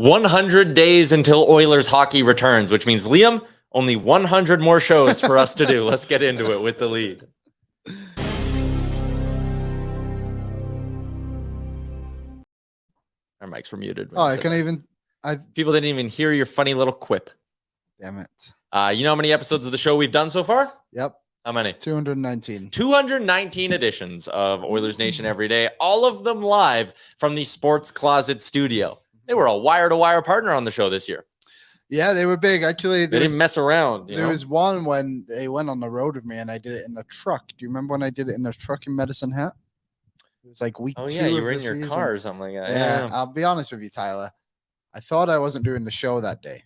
100 days until Oilers hockey returns, which means, Liam, only 100 more shows for us to do. Let's get into it with the lead. Our mics were muted. Oh, I can't even. People didn't even hear your funny little quip. Damn it. You know how many episodes of the show we've done so far? Yep. How many? 219. 219 editions of Oilers Nation Everyday, all of them live from the Sports Closet studio. They were a wire-to-wire partner on the show this year. Yeah, they were big. Actually, they didn't mess around. There was one when they went on the road with me, and I did it in a truck. Do you remember when I did it in a truck in Medicine Hat? It was like week 2. Oh, yeah, you were in your car or something like that. Yeah, I'll be honest with you, Tyler. I thought I wasn't doing the show that day.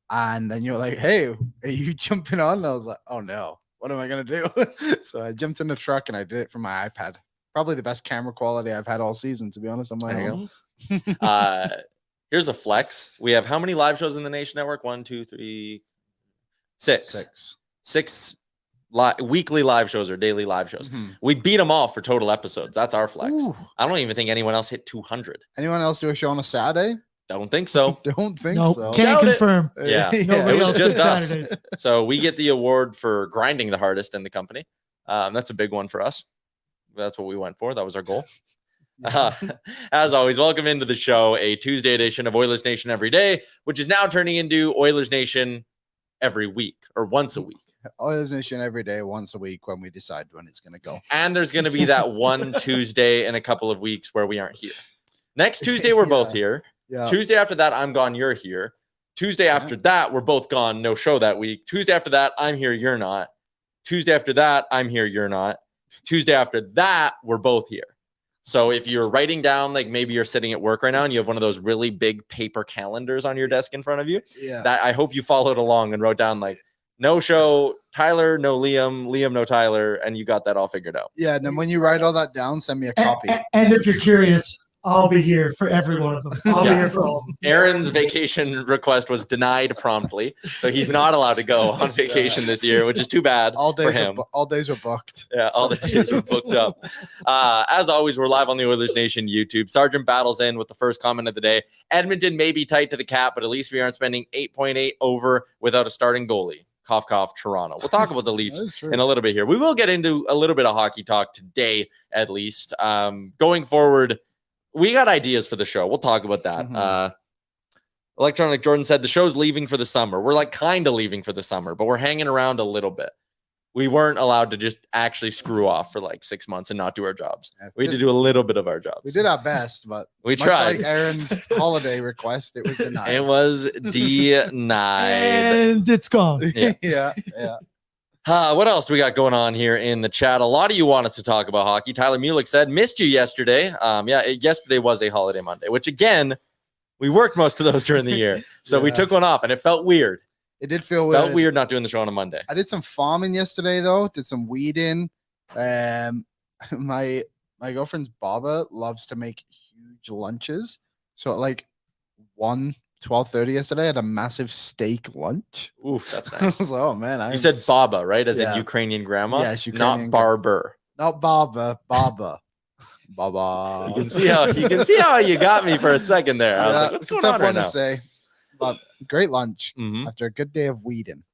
And then you're like, hey, are you jumping on? And I was like, oh, no. What am I going to do? So I jumped in the truck, and I did it from my iPad. Probably the best camera quality I've had all season, to be honest, on my own. Here's a flex. We have how many live shows in the Nation Network? 1, 2, 3, 6. 6 weekly live shows or daily live shows. We beat them all for total episodes. That's our flex. Ooh. I don't even think anyone else hit 200. Anyone else do a show on a Saturday? Don't think so. Don't think so. Can't confirm. Yeah. Nobody it was else just did us. Saturdays. So we get the award for grinding the hardest in the company. That's a big one for us. That's what we went for. That was our goal. As always, welcome into the show, a Tuesday edition of Oilers Nation Everyday, which is now turning into Oilers Nation every week or once a week. Oilers Nation every day, once a week when we decide when it's going to go. And there's going to be that one Tuesday in a couple of weeks where we aren't here. Next Tuesday, we're both here. Yeah. Tuesday after that, I'm gone, you're here. Tuesday after that, we're both gone, no show that week. Tuesday after that, I'm here, you're not. Tuesday after that, I'm here, you're not. Tuesday after that, we're both here. So if you're writing down, like maybe you're sitting at work right now and you have one of those really big paper calendars on your desk in front of you, that I hope you followed along and wrote down like, no show, Tyler, no Liam, Liam, no Tyler, and you got that all figured out. Yeah, and then when you write all that down, send me a copy. And if you're curious, I'll be here for every one of them. I'll be here for all of them. Aaron's vacation request was denied promptly, so he's not allowed to go on vacation this year, which is too bad for him. All days were booked. Yeah, all the days were booked up. As always, we're live on the Oilers Nation YouTube. Sergeant battles in with the first comment of the day. Edmonton may be tight to the cap, but at least we aren't spending 8.8 over without a starting goalie. Cough, cough, Toronto. We'll talk about the Leafs in a little bit here. We will get into a little bit of hockey talk today, at least. Going forward, we got ideas for the show. We'll talk about that. Electronic Jordan said the show's leaving for the summer. We're like kind of leaving for the summer, but we're hanging around a little bit. We weren't allowed to just actually screw off for like 6 months and not do our jobs. We had to do a little bit of our jobs. We did our best, but we much tried. like Aaron's holiday request, it was denied. It was denied. And it's gone. Yeah. What else do we got going on here in the chat? A lot of you want us to talk about hockey. Tyler Mulick said, missed you yesterday. Yesterday was a holiday Monday, which again, we worked most of those during the year. So we took one off and it felt weird. It did feel weird. Felt weird not doing the show on a Monday. I did some farming yesterday, though. Did some weeding. My girlfriend's Baba loves to make huge lunches. So at like 12:30 yesterday, I had a massive steak lunch. Oof, that's nice. I was like, oh, man. You said Baba, right? As in Ukrainian grandma? Yes, Ukrainian. Not barber. Not Baba. Baba. Baba. You can see how you got me for a second there. I was like, what's it's a going on tough right one now? to say. But great lunch Mhm. after a good day of weeding.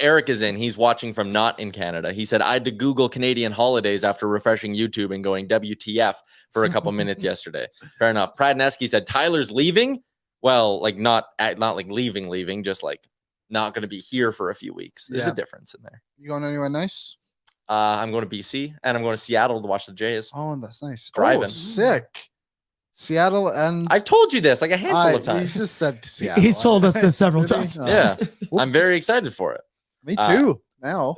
Eric is in. He's watching from not in Canada. He said, I had to Google Canadian holidays after refreshing YouTube and going WTF for a couple minutes yesterday. Fair enough. Pradnesky said, Tyler's leaving? Well, like not like leaving, just like not going to be here for a few weeks. There's a difference in there. You going anywhere nice? I'm going to BC and I'm going to Seattle to watch the Jays. Oh, that's nice. Driving. Oh, sick. Seattle and I've told you this like a handful of times. You just said Seattle. He's told us this several times. Yeah. I'm very excited for it. Me too. Now.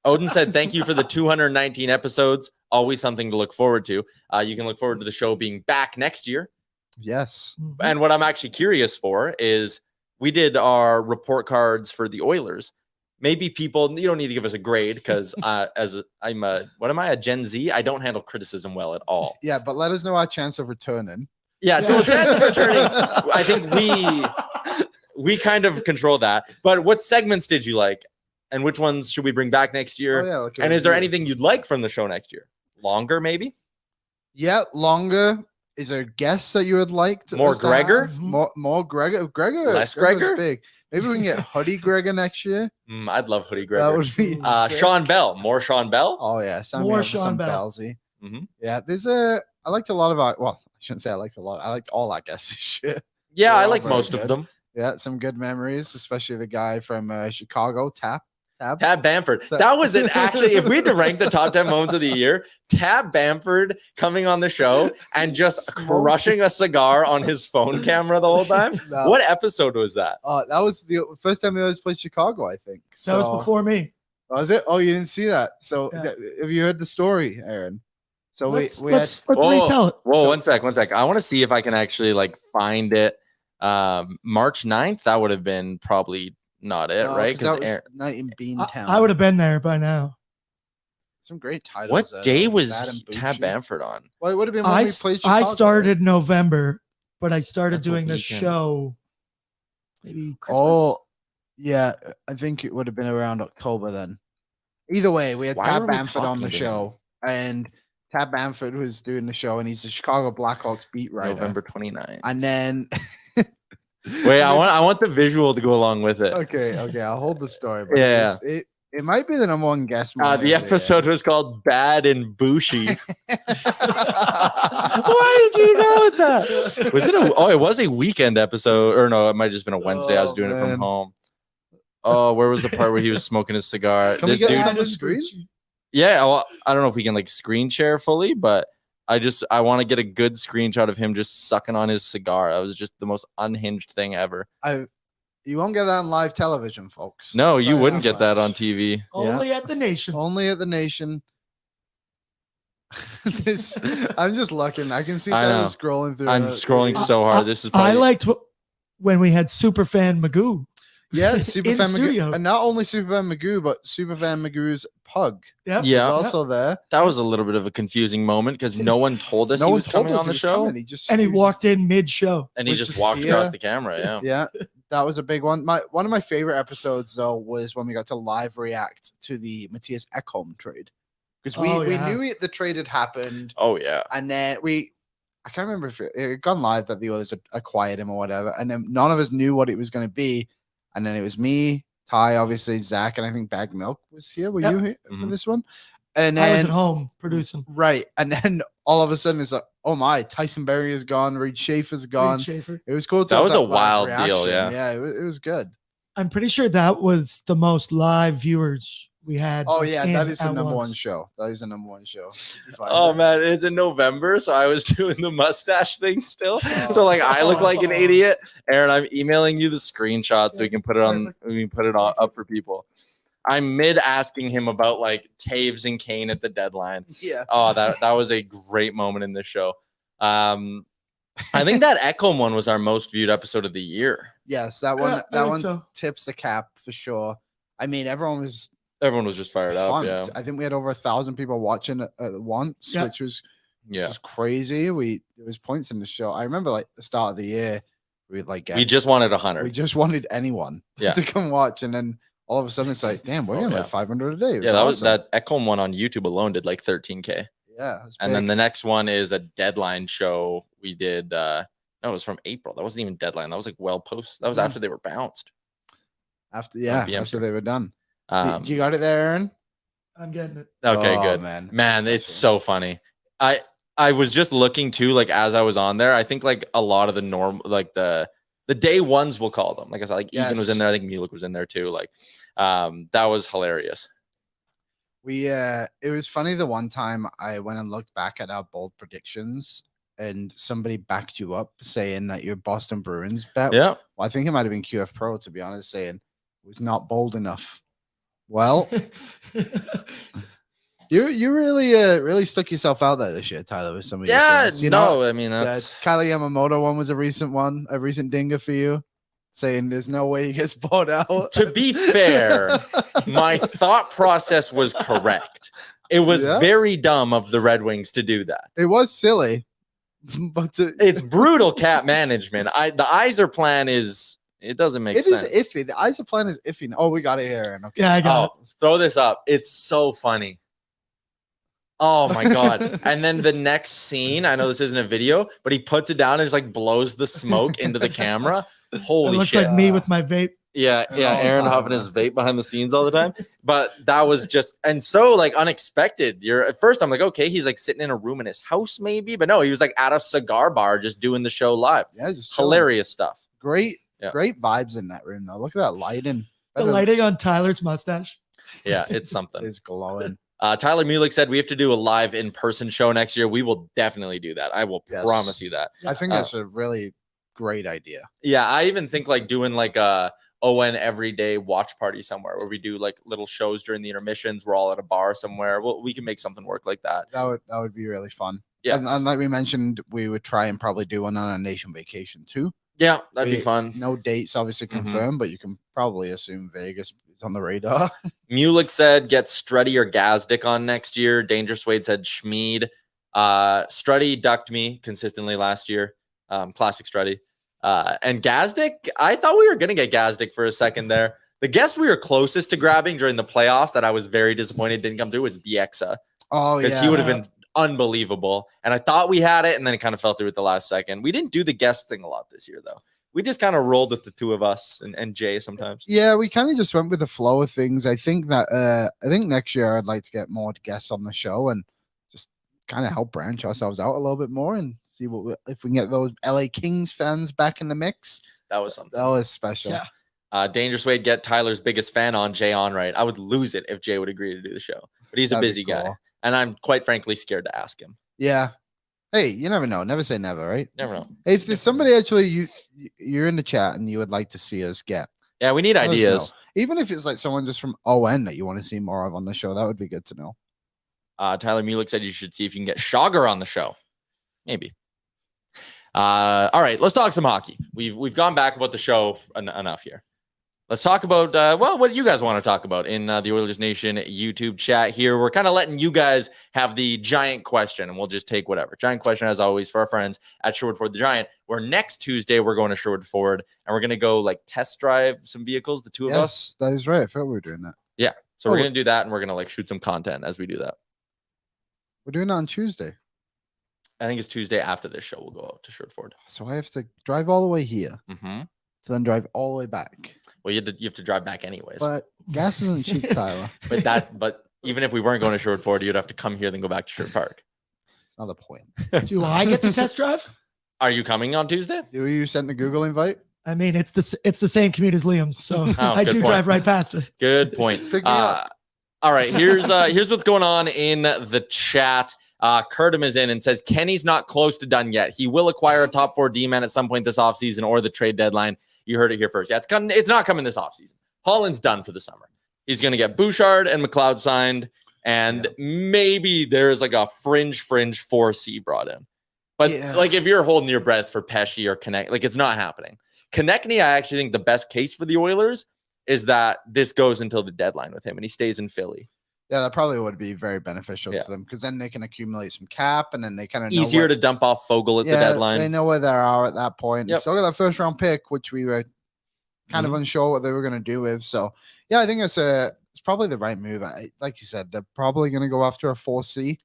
Odin said, thank you for the 219 episodes. Always something to look forward to. You can look forward to the show being back next year. Yes. And what I'm actually curious for is we did our report cards for the Oilers. Maybe people, you don't need to give us a grade because a Gen Z? I don't handle criticism well at all. Yeah, but let us know our chance of returning. Yeah, no chance of returning. I think we kind of control that. But what segments did you like? And which ones should we bring back next year? Oh, yeah, and is there anything you'd like from the show next year? Longer, maybe? Yeah, longer. Is there guests that you would like to More us to Gregor? have? More Gregor. Gregor. Less Gregor's Gregor? big. Maybe we can get Hoodie Gregor next year. I'd love Hoodie That Gregor. would be sick. Sean Bell. More Sean Bell? Oh yeah, sign me More up for Sean some Bell. Bellsy. Mm-hmm. Yeah, I liked a lot of our. Well, I shouldn't say I liked a lot. I liked all our guests this year. Yeah, They're I all like very most of good. them. Yeah, some good memories, especially the guy from Chicago, Tab. Tab Bamford. That was it. Actually, if we had to rank the top 10 moments of the year, Tab Bamford coming on the show and just crushing a cigar on his phone camera the whole time. No. What episode was that? That was the first time we always played Chicago, I think. That was before me. Was it? Oh, you didn't see that. So Yeah. have you heard the story, Aaron? So Let's we had retell it. Whoa, So- one sec. I want to see if I can actually like find it. March 9th, that would have been probably not it, right? 'cause that was night in Beantown. I would have been there by now. some great titles. What there, day though. was That and Tab Bucci. Bamford on? Well, it would have been when I we played Chicago. started November, but I started That's a doing the weekend. show maybe Christmas. Oh, yeah. I think it would have been around October then. Either way, we had Why Tab were we Bamford on talking the to show, and Tab Bamford was doing the show, and he's the Chicago Blackhawks beat writer. November 29th. And then, Wait, I want the visual to go along with it. okay, I'll hold the story. But Yeah. it might be the number one guest. moment The of year. episode was called Bad and Bushy. Why did you go with that? Was it it was a weekend episode, or no, it might have just been a Wednesday. I was Oh, doing it man. from home. Oh, where was the part where he was smoking his cigar? Can we This get dude, that on the screen? yeah, well, I don't know if we can like screen share fully, but I want to get a good screenshot of him just sucking on his cigar. That was just the most unhinged thing ever. You won't get that on live television, folks. No, I'll you tell wouldn't get that on much. TV. Only at the Nation. Only at the Nation. I'm just looking. I can see I Tyler know. scrolling through. I'm it. scrolling so hard. This is I probably liked when we had Superfan Magoo. Yeah, in Superfan Magoo, studio. and not only Superfan Magoo, but Superfan Magoo's pug Yep. Yeah. was also there. that was a little bit of a confusing moment because no one told us No he one was told coming us on he the was show, coming. And he was walked in mid-show. and he was just just walked here. across the camera. Yeah. Yeah, that was a big one. One of my favorite episodes though was when we got to live react to the Matthias Ekholm trade because we yeah. knew the trade had happened, Oh yeah. and then I can't remember if it had gone live that the others had acquired him or whatever, and then none of us knew what it was going to be, and then it was me, Ty, obviously Zach, and I think Bag Milk was here. Were Yep. you here for Mhm. this one? And I was then at home producing. right, and then all of a sudden it's like, oh my, Tyson Berry is gone, Reed Schaefer's gone. Reed Schaefer. It was cool. To That have was a live wild deal, reaction. yeah. it was good. I'm pretty sure that was the most live viewers we had. Oh like, yeah, in that is the at number once. one show. That is the number one show. You find Oh it. man, it's in November, so I was doing the mustache thing still. Oh. So like I look like an Oh. idiot. Aaron, I'm emailing you the screenshots so we Yeah, can put it on. perfect. We can put it on, up for people. I'm mid asking him about like Taves and Kane at the deadline. Yeah. Oh, that was a great moment in the show. I think that Ekholm one was our most viewed episode of the year. Yes, that one. Yeah, I that think one so. tips the cap for sure. I mean, everyone was Everyone was just fired up. pumped. Yeah, I think we had over 1,000 people watching at once, Yeah. which was yeah. just crazy. There was points in the show. I remember like the start of the year, we like We just wanted we 100. just wanted anyone Yeah. to come watch, and then all of a sudden it's like, damn, we're Oh, getting yeah. like 500 a day. It Yeah, that was awesome. that Ekholm one on YouTube alone did like 13K. Yeah, it's And then big. the next one is a deadline show we did. No, it was from April. That wasn't even deadline. That was like well post. That was Mhm. after they were bounced. after BM after show. they were done. Um, You got it there, Aaron? I'm getting it. okay, Oh, good. man. Man, it's Special. so funny. I was just looking too, like as I was on there. I think like a lot of the like the day ones, we'll call them. Like I said, like Egan was in Yes. there. I think Mulek was in there too. Like, that was hilarious. It was funny the one time I went and looked back at our bold predictions and somebody backed you up saying that your Boston Bruins bet. Yeah. Well, I think it might have been QF Pro, to be honest, saying it was not bold enough. Well, you really stuck yourself out there this year, Tyler, with some of your Yeah. things. No, I mean The that's Kylie Yamamoto one was a recent dinger for you, saying there's no way he gets bought out. to be fair. My thought process was correct. It was Yeah. very dumb of the Red Wings to do that. It was silly, but It's brutal cap management. The Iser plan it doesn't make it is sense. iffy. The Isa plan is iffy. Oh, we got it here. Aaron. Okay. Yeah, I got Oh, throw this up. It's so funny. Oh my God. And then the next scene, I know this isn't a video, but he puts it down and just like blows the smoke into the camera. It Holy looks shit. like me with my vape. Yeah, all Aaron time, huffing man. his vape behind the scenes all the time. But that was just, and so like unexpected. At first I'm like, okay, he's like sitting in a room in his house maybe, but no, he was like at a cigar bar just doing the show live. Yeah, just chilling. Hilarious stuff. Great Yeah. vibes in that room though. Look at that lighting. The lighting on Tyler's mustache. Yeah, it's something. is glowing. Tyler Mulick said we have to do a live in-person show next year. We will definitely do that. I will promise you that. I think that's a really great idea. Yeah, I even think like doing like a ON Everyday watch party somewhere where we do like little shows during the intermissions. We're all at a bar somewhere. Well, we can make something work like that. That would be really fun. Yeah. And like we mentioned, we would try and probably do one on a nation vacation too. Yeah, that'd be fun. No dates obviously confirmed, but you can probably assume Vegas is on the radar. Mulick said get Struddy or Gazdick on next year. Dangerous Wade said Schmid. Struddy ducked me consistently last year. Classic Struddy. And Gazdick, I thought we were going to get Gazdick for a second there. The guest we were closest to grabbing during the playoffs that I was very disappointed didn't come through was Bieksa. Oh, yeah. Because he would have been unbelievable. And I thought we had it, and then it kind of fell through at the last second. We didn't do the guest thing a lot this year, though. We just kind of rolled with the two of us and Jay sometimes. Yeah, we kind of just went with the flow of things. I think next year I'd like to get more guests on the show and just kind of help branch ourselves out a little bit more and see if we can get those LA Kings fans back in the mix. That was something. That was special. Yeah. Dangerous Way to get Tyler's biggest fan on, Jay Onright. I would lose it if Jay would agree to do the show, but he's a busy guy, and I'm quite frankly scared to ask him. Yeah. Hey, you never know. Never say never, right? Never know. If there's somebody actually you're in the chat and you would like to see us get. Yeah, we need ideas. Even if it's like someone just from ON that you want to see more of on the show, that would be good to know. Tyler Mulick said you should see if you can get Schauger on the show. Maybe. All right, let's talk some hockey. We've gone back about the show enough here. Let's talk about, what you guys want to talk about in the Oilers Nation YouTube chat here. We're kind of letting you guys have the giant question, and we'll just take whatever. Giant question, as always, for our friends at Sherwood Ford the Giant, where next Tuesday we're going to Sherwood Ford, and we're going to go, like, test drive some vehicles, the two of us. That is right. I thought we were doing that. Yeah, so we're going to do that, and we're going to, like, shoot some content as we do that. We're doing that on Tuesday. I think it's Tuesday after this show. We'll go out to Sherwood Ford. So I have to drive all the way here Mm-hmm. to then drive all the way back. Well, you have to drive back anyways. But gas isn't cheap, Tyler. But even if we weren't going to Sherwood Ford, you'd have to come here then go back to Sherwood Park. It's not the point. Do I get to test drive? Are you coming on Tuesday? Do you send the Google invite? I mean, it's the same commute as Liam's, so I do point. drive right past it. Good point. Pick me up. All right, here's what's going on in the chat. Curtim is in and says Kenny's not close to done yet. He will acquire a top 4 D-man at some point this offseason or the trade deadline. You heard it here first. Yeah, it's not coming this offseason. Holland's done for the summer. He's going to get Bouchard and McLeod signed, and maybe there's like a fringe 4C brought in. But like if you're holding your breath for Pesci or Konechny, like it's not happening. Konechny, I actually think the best case for the Oilers is that this goes until the deadline with him and he stays in Philly. Yeah, that probably would be very beneficial to them because then they can accumulate some cap and then they kind of easier to dump off Fogle at the deadline. They know where they are at that point. Yep. Still got that first round pick, which we were kind of unsure what they were going to do with. So yeah, I think it's probably the right move. Like you said, they're probably going to go after a 4C.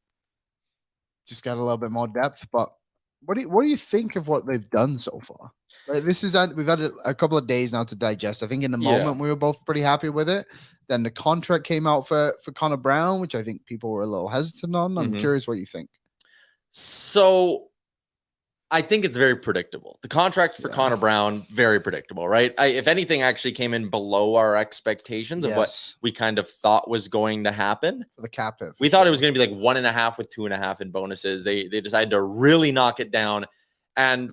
Just got a little bit more depth. But what do you think of what they've done so far? Like we've had a couple of days now to digest. I think in the moment we were both pretty happy with it. Then the contract came out for Connor Brown, which I think people were a little hesitant on. I'm curious what you think. So I think it's very predictable. The contract for Connor Brown, very predictable, right? If anything, actually came in below our expectations of what we kind of thought was going to happen. For the cap hit. We thought it was going to be like 1.5 with 2.5 in bonuses. They decided to really knock it down. And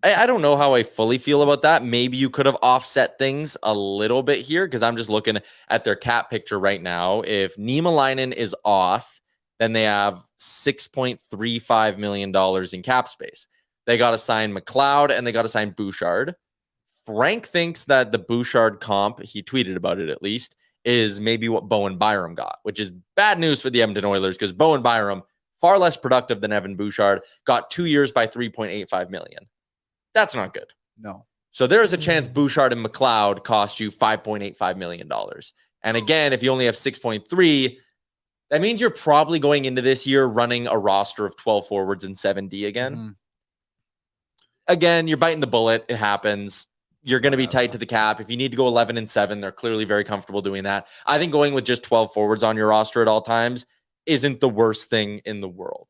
I don't know how I fully feel about that. Maybe you could have offset things a little bit here because I'm just looking at their cap picture right now. If Niemelainen is off, then they have $6.35 million in cap space. They got to sign McLeod and they got to sign Bouchard. Frank thinks that the Bouchard comp, he tweeted about it at least, is maybe what Bowen Byram got, which is bad news for the Edmonton Oilers because Bowen Byram, far less productive than Evan Bouchard, got 2 years by $3.85 million. That's not good. No. So there is a chance Bouchard and McLeod cost you $5.85 million. And again, if you only have 6.3, That means you're probably going into this year running a roster of 12 forwards and 7D again. Mm-hmm. Again, you're biting the bullet. It happens. You're going to be tight to the cap. If you need to go 11-7, they're clearly very comfortable doing that. I think going with just 12 forwards on your roster at all times isn't the worst thing in the world.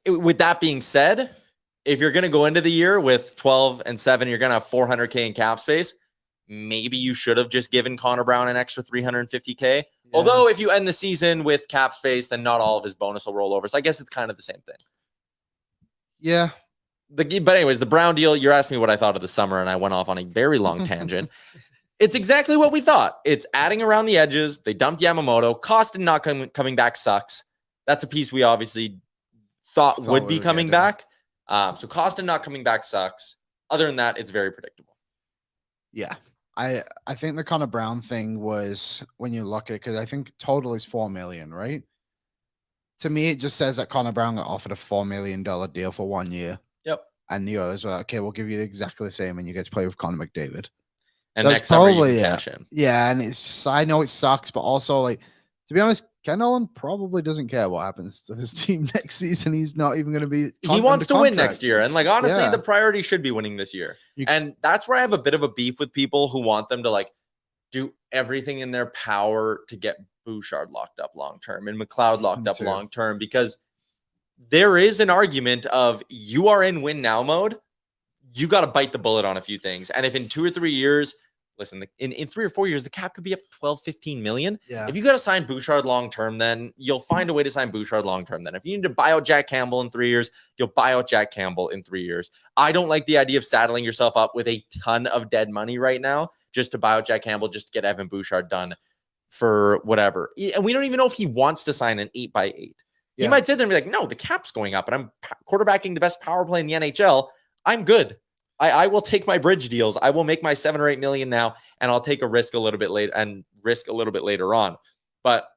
With that being said, if you're going to go into the year with 12-7, you're going to have $400K in cap space. Maybe you should have just given Connor Brown an extra $350K. Yeah. Although if you end the season with cap space, then not all of his bonus will roll over. So I guess it's kind of the same thing. Yeah. But anyways, the Brown deal, you're asking me what I thought of the summer, and I went off on a very long tangent. It's exactly what we thought. It's adding around the edges. They dumped Yamamoto. Kostin not coming back sucks. That's a piece we obviously thought would be coming back. So Kostin not coming back sucks. Other than that, it's very predictable. Yeah. I think the Connor Brown thing was, when you look at it, because I think total is $4 million, right? To me, it just says that Connor Brown got offered a $4 million deal for 1 year. Yep. And the others were like, okay, we'll give you exactly the same, and you get to play with Connor McDavid. And that's next probably cash in. Yeah, and it's, I know it sucks, but also, like, to be honest, Ken Holland probably doesn't care what happens to his team next season. He's not even going to be. He wants to win next year, and like honestly, the priority should be winning this year. And that's where I have a bit of a beef with people who want them to like do everything in their power to get Bouchard locked up long term and McLeod locked up long term, because there is an argument of you are in win now mode. You got to bite the bullet on a few things. And if in 2 or 3 years, listen, in 3 or 4 years, the cap could be up 12-15 million. Yeah. If you got to sign Bouchard long term, then you'll find a way to sign Bouchard long term. Then if you need to buy out Jack Campbell in 3 years, you'll buy out Jack Campbell in 3 years. I don't like the idea of saddling yourself up with a ton of dead money right now just to buy out Jack Campbell, just to get Evan Bouchard done for whatever. And we don't even know if he wants to sign an 8x8. He might sit there and be like, no, the cap's going up and I'm quarterbacking the best power play in the NHL. I'm good. I will take my bridge deals. I will make my 7 or 8 million now, and I'll take a risk a little bit later on. But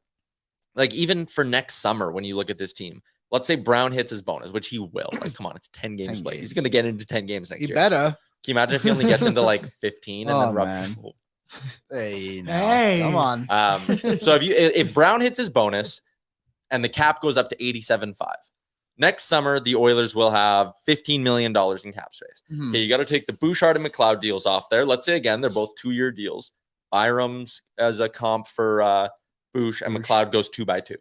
like, even for next summer, when you look at this team, let's say Brown hits his bonus, which he will. Like, come on, it's 10 games played. He's going to get into 10 games next year. He better. Can you imagine if he only gets into like 15 and then man. Hey, no. Hey, come on. So if Brown hits his bonus and the cap goes up to 87.5, next summer, the Oilers will have $15 million in cap space. Mm-hmm. Okay, you got to take the Bouchard and McLeod deals off there. Let's say, again, they're both 2-year deals. Byram's as a comp for Bouch, and McLeod goes 2x2.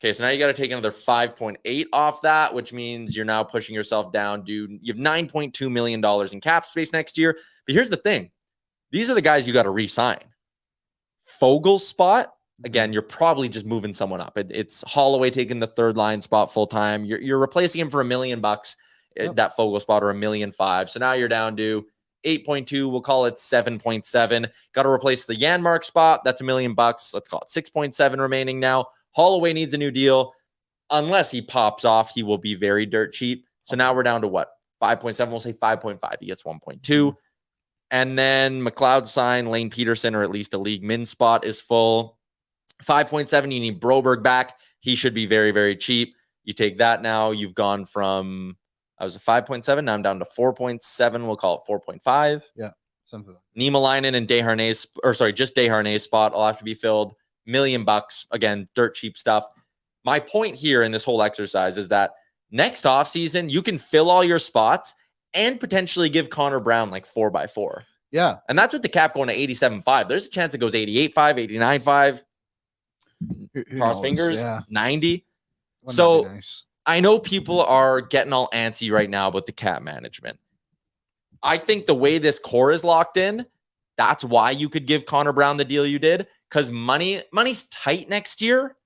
Okay, so now you got to take another 5.8 off that, which means you're now pushing yourself down, dude. You have $9.2 million in cap space next year. But here's the thing. These are the guys you got to re-sign. Fogel's spot, again, you're probably just moving someone up. It's Holloway taking the third line spot full time. You're replacing him for $1 million, that Fogel spot, or $1.5 million. So now you're down to 8.2. We'll call it 7.7. Got to replace the Janmark spot. That's $1 million. Let's call it 6.7 remaining now. Holloway needs a new deal. Unless he pops off, he will be very dirt cheap. So now we're down to what? 5.7. We'll say 5.5. He gets 1.2. And then McLeod sign Lane Peterson, or at least a league min spot is full. 5.7, you need Broberg back. He should be very, very cheap. You take that now. You've gone from, I was a 5.7. Now I'm down to 4.7. We'll call it 4.5. Yeah, something like that. Niemelainen and Desharnais, or sorry, just Desharnais spot will have to be filled. $1 million. Again, dirt cheap stuff. My point here in this whole exercise is that next offseason, you can fill all your spots and potentially give Connor Brown like 4x4. Yeah. And that's with the cap going to 87.5. There's a chance it goes 88.5, 89.5. Cross fingers, 90. So nice. I know people are getting all antsy right now about the cap management. I think the way this core is locked in, that's why you could give Connor Brown the deal you did, because money's tight next year,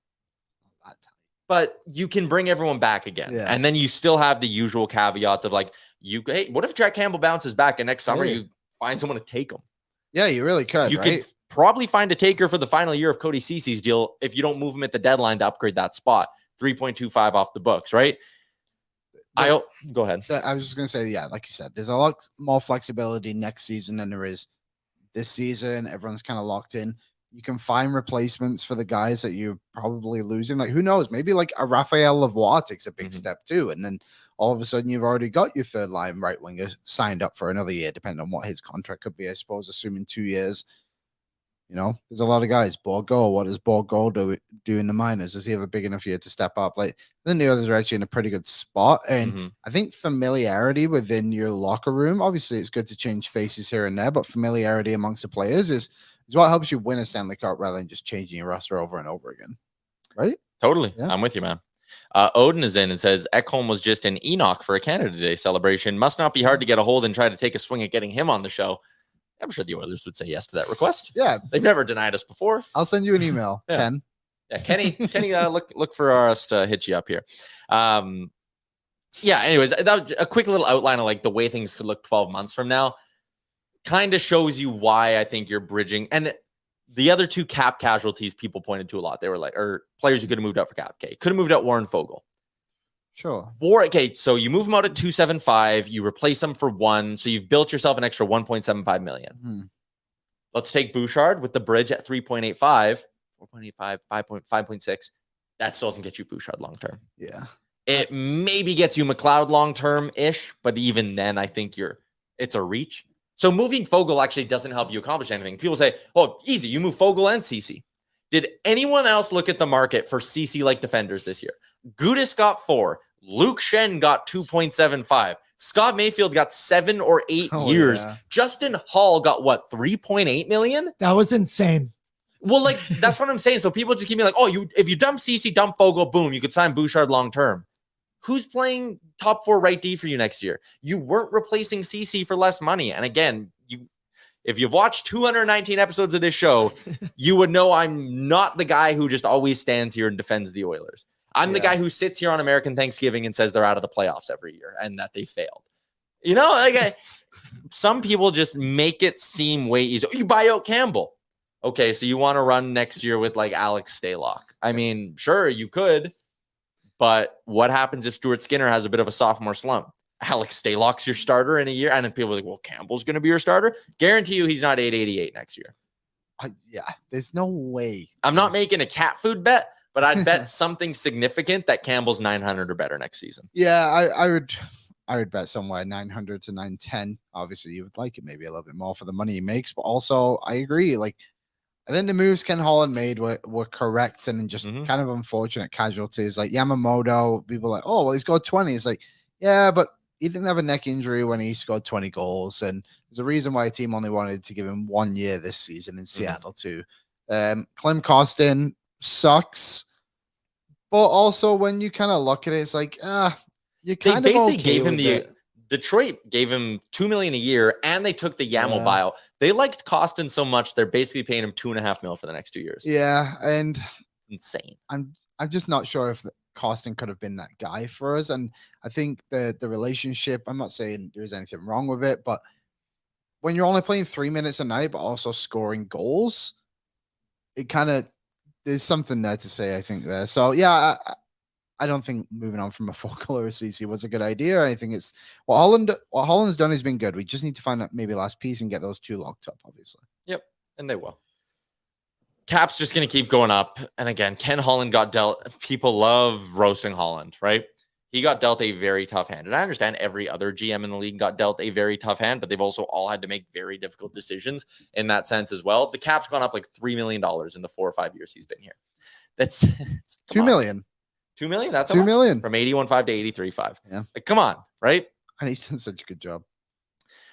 but you can bring everyone back again. Yeah. And then you still have the usual caveats of like, hey, what if Jack Campbell bounces back and next summer you find someone to take him? Yeah, you really could. You could probably find a taker for the final year of Cody Cece's deal if you don't move him at the deadline to upgrade that spot. 3.25 off the books, right? Go ahead. I was just going to say, yeah, like you said, there's a lot more flexibility next season than there is this season. Everyone's kind of locked in. You can find replacements for the guys that you're probably losing. Like, who knows? Maybe like a Raphael Lavoie takes a big step too. And then all of a sudden you've already got your third line right winger signed up for another year, depending on what his contract could be, I suppose, assuming 2 years. You know, there's a lot of guys. Borgo, what does Borgo do in the minors? Does he have a big enough year to step up? Like, I think the others are actually in a pretty good spot. And I think familiarity within your locker room, obviously it's good to change faces here and there, but familiarity amongst the players is what helps you win a Stanley Cup rather than just changing your roster over and over again. Right? Totally. Yeah. I'm with you, man. Odin is in and says, Ekholm was just an Enoch for a Canada Day celebration. Must not be hard to get a hold and try to take a swing at getting him on the show. I'm sure the Oilers would say yes to that request. Yeah. They've never denied us before. I'll send you an email, Ken. Yeah, Kenny, look for us to hit you up here. Yeah, anyways, that was a quick little outline of like the way things could look 12 months from now. Kind of shows you why I think you're bridging. And the other two cap casualties people pointed to a lot. They were like, or players you could have moved up for cap. Okay, could have moved out Warren Fogle. Sure. Okay, so you move him out at 275, you replace him for 1, so you've built yourself an extra 1.75 million. Let's take Bouchard with the bridge at 3.85, 4.85, 5.6. That still doesn't get you Bouchard long term. Yeah. It maybe gets you McLeod long term ish, but even then, I think it's a reach. So moving Fogle actually doesn't help you accomplish anything. People say, "Oh, easy, you move Fogle and CC." Did anyone else look at the market for CC-like defenders this year? Gudis got 4. Luke Shen got 2.75. Scott Mayfield got 7 or 8 years. Yeah. Justin Hall got what, 3.8 million? That was insane. Well, like, that's what I'm saying. So people just keep me like, oh, if you dump CC, dump Fogle, boom, you could sign Bouchard long term. Who's playing top 4 right D for you next year? You weren't replacing CC for less money. And again, if you've watched 219 episodes of this show, you would know I'm not the guy who just always stands here and defends the Oilers. I'm the guy who sits here on American Thanksgiving and says they're out of the playoffs every year and that they failed. You know, like some people just make it seem way easier. You buy out Campbell. Okay, so you want to run next year with like Alex Stalock. I mean, sure, you could, but what happens if Stuart Skinner has a bit of a sophomore slump? Alex Stalock's your starter in a year, and then people are like, well, Campbell's going to be your starter. Guarantee you he's not 888 next year. Yeah, there's no way. I'm not making a cat food bet, but I'd bet something significant that Campbell's 900 or better next season. Yeah, I would bet somewhere 900 to 910. Obviously, you would like it maybe a little bit more for the money he makes, but also I agree. Like, I think the moves Ken Holland made were correct and just kind of unfortunate casualties. Like Yamamoto, people are like, oh, well, he's got 20. It's like, yeah, but he didn't have a neck injury when he scored 20 goals. And there's a reason why a team only wanted to give him 1 year this season in Seattle too. Clem Costin sucks. But also when you kind of look at it, it's like, you kind of basically okay gave him it. Detroit gave him $2 million a year and they took the Yamo buyout. They liked Costin so much, they're basically paying him $2.5 million for the next 2 years. Yeah. And insane. I'm just not sure if Costin could have been that guy for us. And I think the relationship, I'm not saying there's anything wrong with it, but when you're only playing 3 minutes a night, but also scoring goals, it kind of, there's something there to say, I think there. So yeah, I don't think moving on from a Fogle or a CC was a good idea. I think it's what Holland's done has been good. We just need to find out maybe last piece and get those 2 locked up, obviously. Yep. And they will. Cap's just going to keep going up. And again, Ken Holland got dealt. People love roasting Holland, right? He got dealt a very tough hand. And I understand every other GM in the league got dealt a very tough hand, but they've also all had to make very difficult decisions in that sense as well. The cap's gone up like $3 million in the 4 or 5 years he's been here. That's $2 million. 2 million? That's $2 million. From 81.5 to 83.5. Yeah. Like, come on, right? And he's done such a good job.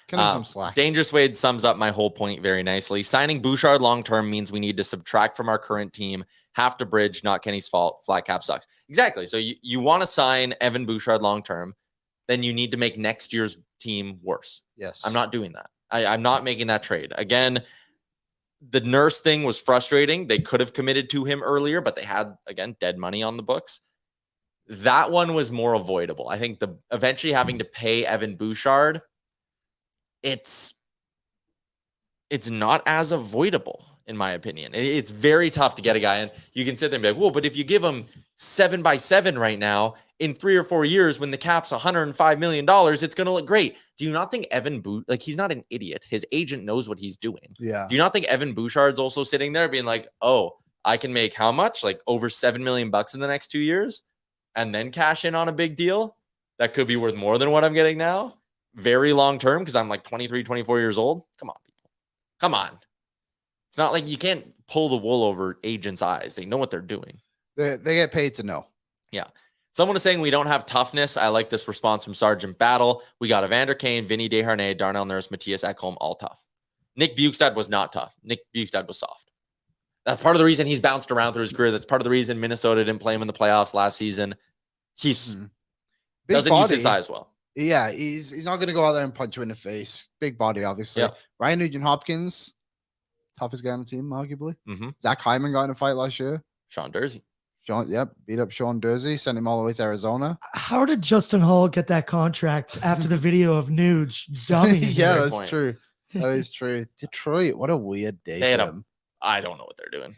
Kind of some slack. Dangerous Wade sums up my whole point very nicely. Signing Bouchard long-term means we need to subtract from our current team, have to bridge, not Kenny's fault. Flat cap sucks. Exactly. So you want to sign Evan Bouchard long-term, then you need to make next year's team worse. Yes. I'm not doing that. I'm not making that trade. Again, the Nurse thing was frustrating. They could have committed to him earlier, but they had, again, dead money on the books. That one was more avoidable. I think eventually having to pay Evan Bouchard, it's not as avoidable, in my opinion. It's very tough to get a guy in. You can sit there and be like, well, but if you give him 7x7 right now, in 3 or 4 years, when the cap's $105 million, it's going to look great. Do you not think Evan like, he's not an idiot. His agent knows what he's doing. Yeah. Do you not think Evan Bouchard's also sitting there being like, oh, I can make how much? Like over $7 million in the next 2 years and then cash in on a big deal that could be worth more than what I'm getting now? Very long term, because I'm like 23, 24 years old. Come on, people. Come on. It's not like you can't pull the wool over agents' eyes. They know what they're doing. They get paid to know. Yeah. Someone is saying we don't have toughness. I like this response from Sergeant Battle. We got Evander Kane, Vinny Desharnais, Darnell Nurse, Matthias Ekholm, all tough. Nick Bjugstad was not tough. Nick Bjugstad was soft. That's part of the reason he's bounced around through his career. That's part of the reason Minnesota didn't play him in the playoffs last season. He's doesn't use his size well. Yeah, he's not going to go out there and punch you in the face. Big body, obviously. Yeah. Ryan Nugent-Hopkins, toughest guy on the team, arguably. Mm-hmm. Zach Hyman got in a fight last year. Sean Dursey. Beat up Sean Dursey, sent him all the way to Arizona. How did Justin Hall get that contract after the video of Nuge dumping him? Yeah, Great that's true. That is true. Detroit, what a weird day They had for them. I don't know what they're doing.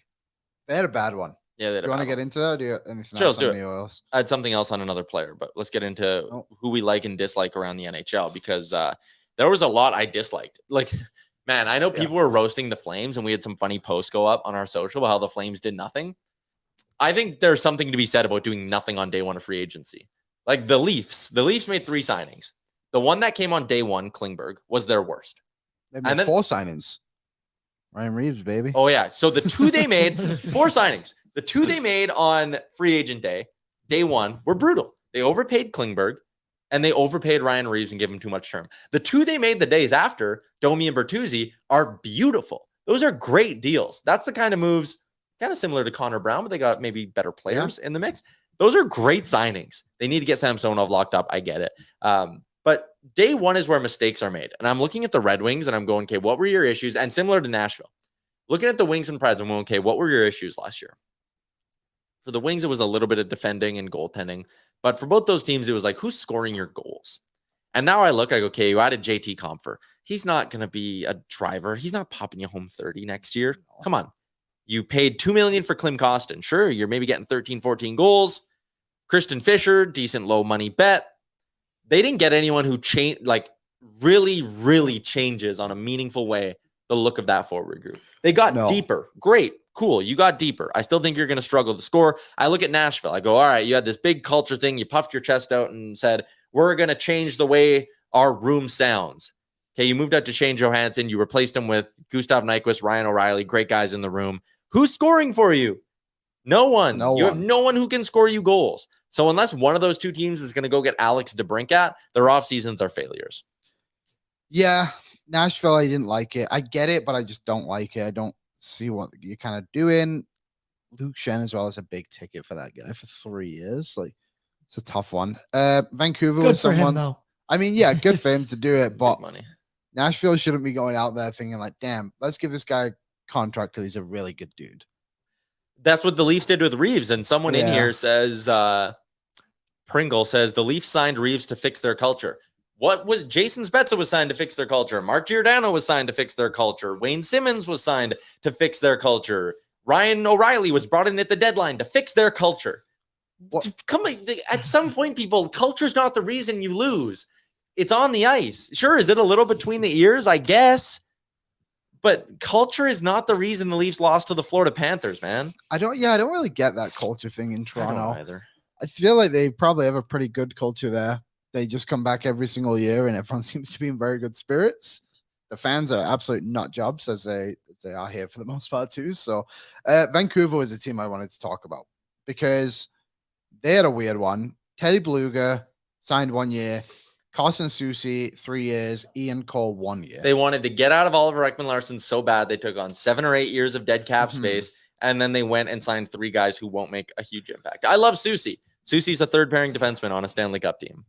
They had a bad one. Yeah, they had Do you want to get into that? Or do you have anything Sure, else let's do on it. the Oils? I had something else on another player, but let's get into who we like and dislike around the NHL because there was a lot I disliked. Like, man, I know people were roasting the Flames and we had some funny posts go up on our social about how the Flames did nothing. I think there's something to be said about doing nothing on day one of free agency. Like the Leafs made 3 signings. The one that came on day one, Klingberg, was their worst. They made 4 signings. Ryan Reeves, baby. Oh, yeah. So the 2 they made, 4 signings. The 2 they made on free agent day one, were brutal. They overpaid Klingberg and they overpaid Ryan Reeves and gave him too much term. The 2 they made the days after, Domi and Bertuzzi, are beautiful. Those are great deals. That's the kind of moves, kind of similar to Connor Brown, but they got maybe better players in the mix. Those are great signings. They need to get Samsonov locked up. I get it. But day one is where mistakes are made. And I'm looking at the Red Wings and I'm going, okay, what were your issues? And similar to Nashville, looking at the Wings and Preds, I'm going, okay, what were your issues last year? For the Wings, it was a little bit of defending and goaltending. But for both those teams, it was like, who's scoring your goals? And now I look, I go, okay, you added JT Compher. He's not going to be a driver. He's not popping you home 30 next year. Come on. You paid $2 million for Klim Kostin. Sure, you're maybe getting 13, 14 goals. Christian Fischer, decent low money bet. They didn't get anyone who really, really changes on a meaningful way the look of that forward group. They got deeper. Great. Cool. You got deeper. I still think you're going to struggle to score. I look at Nashville. I go, all right, you had this big culture thing. You puffed your chest out and said, we're going to change the way our room sounds. Okay, you moved out to Shane Johansson. You replaced him with Gustav Nyquist, Ryan O'Reilly, great guys in the room. Who's scoring for you? No one. You have no one who can score you goals. So unless one of those 2 teams is going to go get Alex DeBrincat, their off seasons are failures. Yeah, Nashville, I didn't like it. I get it, but I just don't like it. I don't see what you're kind of doing. Luke Shen as well is a big ticket for that guy for 3 years. Like, it's a tough one. Vancouver was someone. Him, though. I mean, yeah, good for him to do it, but money. Nashville shouldn't be going out there thinking like, damn, let's give this guy a contract because he's a really good dude. That's what the Leafs did with Reeves. And someone in here says, Pringle says the Leafs signed Reeves to fix their culture. What was Jason Spezza was signed to fix their culture. Mark Giordano was signed to fix their culture. Wayne Simmons was signed to fix their culture. Ryan O'Reilly was brought in at the deadline to fix their culture. Come on, at some point, people, culture's not the reason you lose. It's on the ice. Sure, is it a little between the ears? I guess. But culture is not the reason the Leafs lost to the Florida Panthers, man. I don't really get that culture thing in Toronto. I don't either. I feel like they probably have a pretty good culture there. They just come back every single year and everyone seems to be in very good spirits. The fans are absolute nut jobs as they are here for the most part too. So Vancouver was a team I wanted to talk about because they had a weird one. Teddy Beluga signed 1 year. Carson Soucy, 3 years. Ian Cole, 1 year. They wanted to get out of Oliver Ekman-Larsson so bad they took on 7 or 8 years of dead cap space, and then they went and signed 3 guys who won't make a huge impact. I love Soucy. Soucy's a third-pairing defenseman on a Stanley Cup team.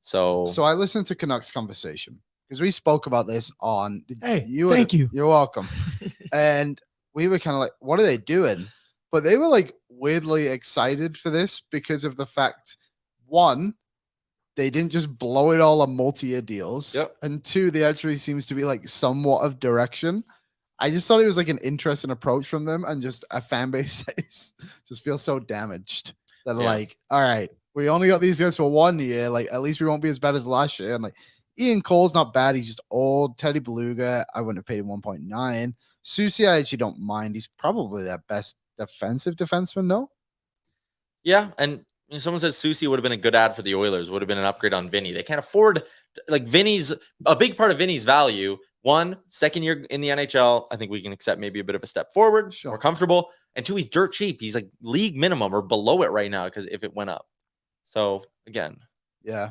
So I listened to Canucks Conversation because we spoke about this on. Thank you. You're welcome. And we were kind of like, what are they doing? But they were like weirdly excited for this because of the fact, 1, they didn't just blow it all on multi-year deals. Yep. And 2, they actually seems to be like somewhat of direction. I just thought it was like an interesting approach from them, and just a fan base that just feels so damaged that like, all right, we only got these guys for 1 year. Like, at least we won't be as bad as last year. And like, Ian Cole's not bad. He's just old. Teddy Beluga, I wouldn't have paid him 1.9. Soucy, I actually don't mind. He's probably their best defensive defenseman, no? Yeah, and someone says Soucy would have been a good ad for the Oilers, would have been an upgrade on Vinny. They can't afford, like, a big part of Vinny's value Second year in the NHL. I think we can accept maybe a bit of a step forward, Sure. more comfortable. And 2, he's dirt cheap. He's like league minimum or below it right now because if it went up. So again, Yeah.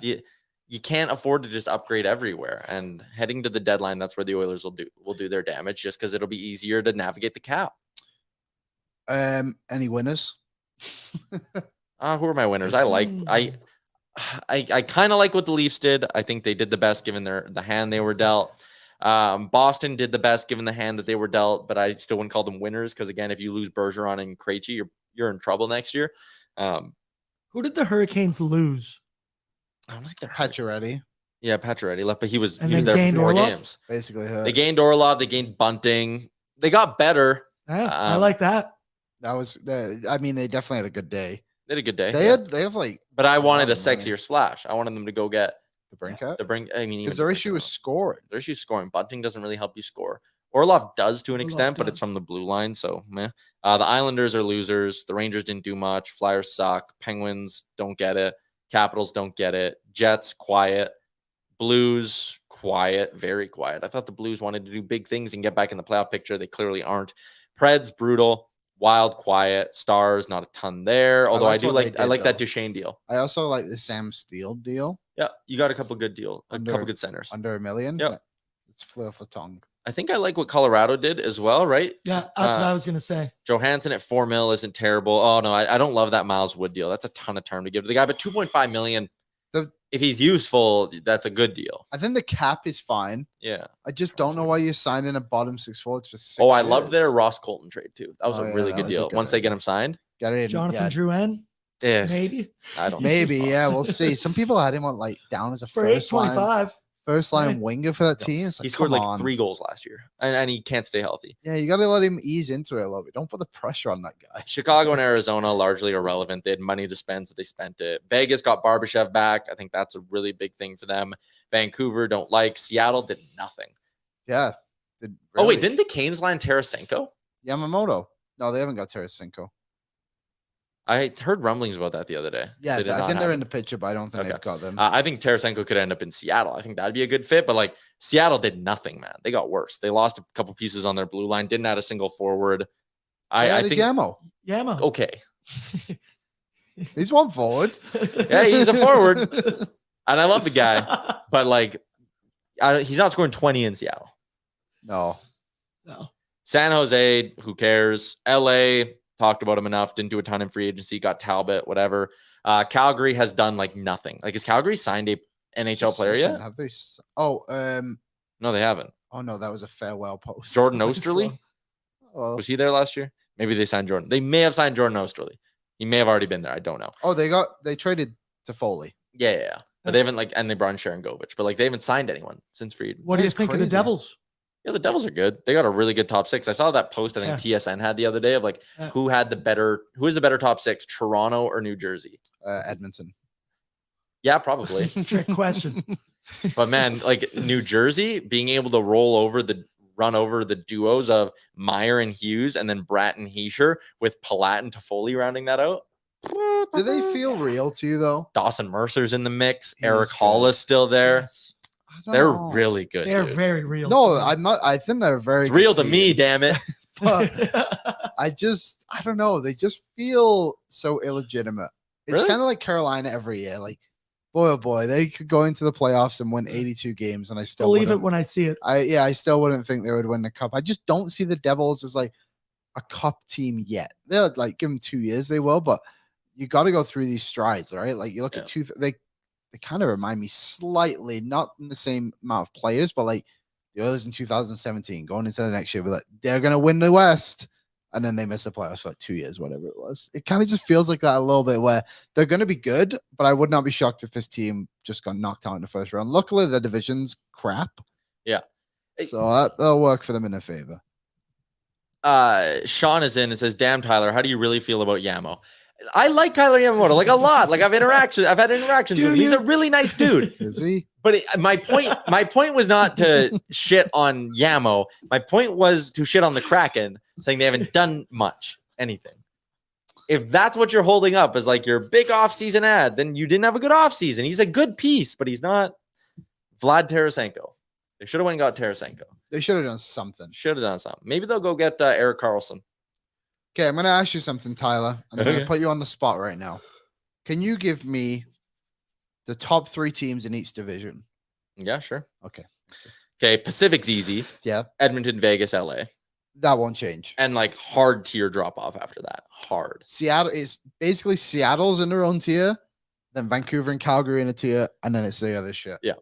you can't afford to just upgrade everywhere. And heading to the deadline, that's where the Oilers will do their damage, just because it'll be easier to navigate the cap. Any winners? Who are my winners? I kind of like what the Leafs did. I think they did the best given the hand they were dealt. Boston did the best given the hand that they were dealt, but I still wouldn't call them winners because again, if you lose Bergeron and Krejci, you're in trouble next year. Who did the Hurricanes lose? I don't like their Pacioretty. Yeah, Pacioretty left, but he was And there they for 4 gained Orlov? games. Basically hurt. They gained Orlov, they gained Bunting. They got better. Yeah, I like that. That was I mean, they definitely had a good day. They had a good day. They have like but I wanted a lot of money. sexier splash. I wanted them to go get the Brinkat. I mean, Because their issue was scoring. their issue is scoring. Bunting doesn't really help you score. Orlov does to an Orlov extent, but it's does. from the blue line, so meh. The Islanders are losers. The Rangers didn't do much. Flyers suck. Penguins don't get it. Capitals don't get it. Jets quiet. Blues quiet, very quiet. I thought the Blues wanted to do big things and get back in the playoff picture. They clearly aren't. Preds brutal. Wild quiet. Stars not a ton there. Although I like that Duchesne deal. I also like the Sam Steele deal. Yeah, you got a couple good Under- couple good centers. Under $1 million. Yep. It's fleur for tongue. I think I like what Colorado did as well, right? Yeah, that's what I was going to say. Johansson at $4 million isn't terrible. Oh no, I don't love that Miles Wood deal. That's a ton of term to give to the guy, but $2.5 million. If he's useful, that's a good deal. I think the cap is fine. Yeah. I just don't know why you're signing a bottom 6 forwards for 6 I years. loved their Ross Colton trade too. That was Oh, a yeah, really that good was a deal. good Once they idea. get him signed, Got it in, Jonathan Drouin, yeah, maybe I don't. Maybe, yeah, we'll see. Some people had him on like down as a for first line $8.25. winger for that team. It's like, He scored come like on. 3 goals last year, and he can't stay healthy. Yeah, you got to let him ease into it a little bit. Don't put the pressure on that guy. Chicago and Arizona largely irrelevant. They had money to spend, so they spent it. Vegas got Barbashev back. I think that's a really big thing for them. Vancouver don't like. Seattle did nothing. Yeah. Oh wait, didn't the Canes land Tarasenko? Yamamoto? No, they haven't got Tarasenko. I heard rumblings about that the other day. Yeah, They did I not think they're have in the picture, but I don't think Okay. they've got them. I think Tarasenko could end up in Seattle. I think that'd be a good fit, but like Seattle did nothing, man. They got worse. They lost a couple pieces on their blue line, didn't add a single forward. I think Yamo. Yamo. okay. He's one forward. Yeah, he's a forward. And I love the guy, but like he's not scoring 20 in Seattle. No. No. San Jose, who cares? LA, talked about him enough, didn't do a ton in free agency, got Talbot, whatever. Calgary has done like nothing. Like, is Calgary signed a NHL player yet? Have they? No, they haven't. Oh no, that was a farewell post. Jordan Osterley? Well, Was he there last year? Maybe they signed Jordan. They may have signed Jordan Osterley. He may have already been there. I don't know. oh, they traded to Foley. Yeah. But they haven't and they brought in Sharon Govich, but like they haven't signed anyone since free agency. What do you That's think of the crazy. Devils? Yeah, the Devils are good. They got a really good top 6. I saw that post I think TSN had the other day of like Yeah. who is the better top 6, Toronto or New Jersey? Edmonton. Yeah, probably. Trick question. But man, like New Jersey being able to run over the duos of Meyer and Hughes and then Bratt and Heischer with Palat and Toffoli rounding that out. Do they feel real to you though? Dawson Mercer's in the mix. He Eric is Hall good. is still there. Yes. I don't They're know. really good. They're dude. very real. No, to me. I'm not. I think they're very It's real good to me, damn it. But I don't know. They just feel so illegitimate. It's Really? kind of like Carolina every year. Like, boy, oh boy, they could go into the playoffs and win 82 games, and I still believe it wouldn't- when I see it. I still wouldn't think they would win the cup. I just don't see the Devils as like a cup team yet. They're like, give them 2 years, they will, but you got to go through these strides, right? Like you look at they kind of remind me slightly, not in the same amount of players, but like the Oilers in 2017 going into the next year, but like they're gonna win the West, and then they miss the playoffs for like 2 years, whatever it was. It kind of just feels like that a little bit, where they're gonna be good, but I would not be shocked if this team just got knocked out in the first round. Luckily, the division's crap. Yeah. So that'll work for them in a favor. Sean is in and says, "Damn, Tyler, how do you really feel about Yamo?" I like Tyler Yamamoto like a lot. Like I've had interactions with him. He's a really nice dude. Is he? But my point was not to shit on Yamo. My point was to shit on the Kraken, saying they haven't done anything. If that's what you're holding up as like your big offseason ad, then you didn't have a good offseason. He's a good piece, but he's not Vlad Tarasenko. They should have went and got Tarasenko. They should have done something. Should have done something. Maybe they'll go get Eric Carlson. Okay, I'm going to ask you something, Tyler. I'm going Okay. to put you on the spot right now. Can you give me the top 3 teams in each division? Yeah, sure. Okay. Okay, Pacific's easy. Yeah. Edmonton, Vegas, LA. That won't change. And like hard tier drop off after that. Hard. Seattle is basically Seattle's in their own tier, then Vancouver and Calgary in a tier, and then it's the other shit. Yeah.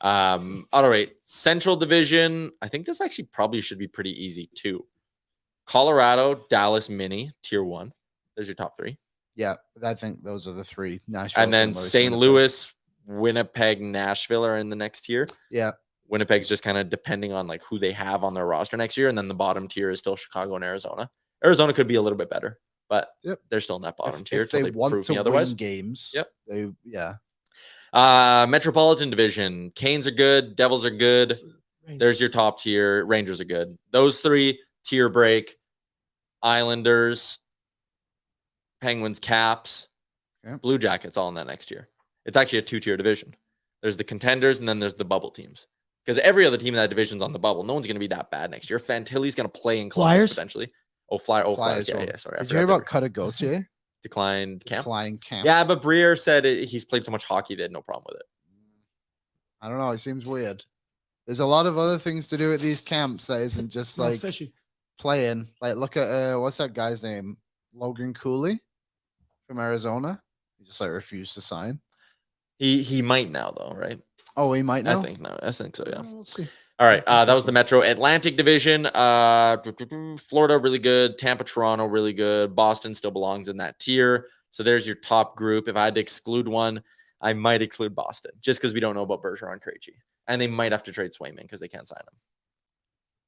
All right. Central Division. I think this actually probably should be pretty easy too. Colorado, Dallas, Mini, tier 1. There's your top 3. Yeah, I think those are the 3. Nashville, And then St. Louis, Winnipeg, Nashville are in the next tier. Yeah. Winnipeg's just kind of depending on like who they have on their roster next year. And then the bottom tier is still Chicago and Arizona. Arizona could be a little bit better, but they're still in that bottom tier. If they want to otherwise. win games, Yep. Yeah. Metropolitan Division. Canes are good. Devils are good. There's your top tier. Rangers are good. Those 3 tier break. Islanders, Penguins, Caps, Blue Jackets all in that next year. It's actually a 2-tier division. There's the contenders and then there's the bubble teams. Because every other team in that division's on the bubble. No one's going to be that bad next year. Fantilli's going to play in Columbus potentially. Flyers. Yeah, sorry. Did you hear about Cutter Gauthier? Declined camp. Yeah, but Briere said he's played so much hockey they had no problem with it. I don't know. It seems weird. There's a lot of other things to do at these camps that isn't just like fishy. Playing. Like, look at what's that guy's name? Logan Cooley from Arizona. He just like refused to sign. He might now though, right? Oh, he might now. I think so. Yeah. We'll see. All right, that was the Metro Atlantic Division. Florida, really good. Tampa, Toronto, really good. Boston still belongs in that tier. So there's your top group. If I had to exclude one, I might exclude Boston just because we don't know about Bergeron and Krejci. And they might have to trade Swayman because they can't sign him.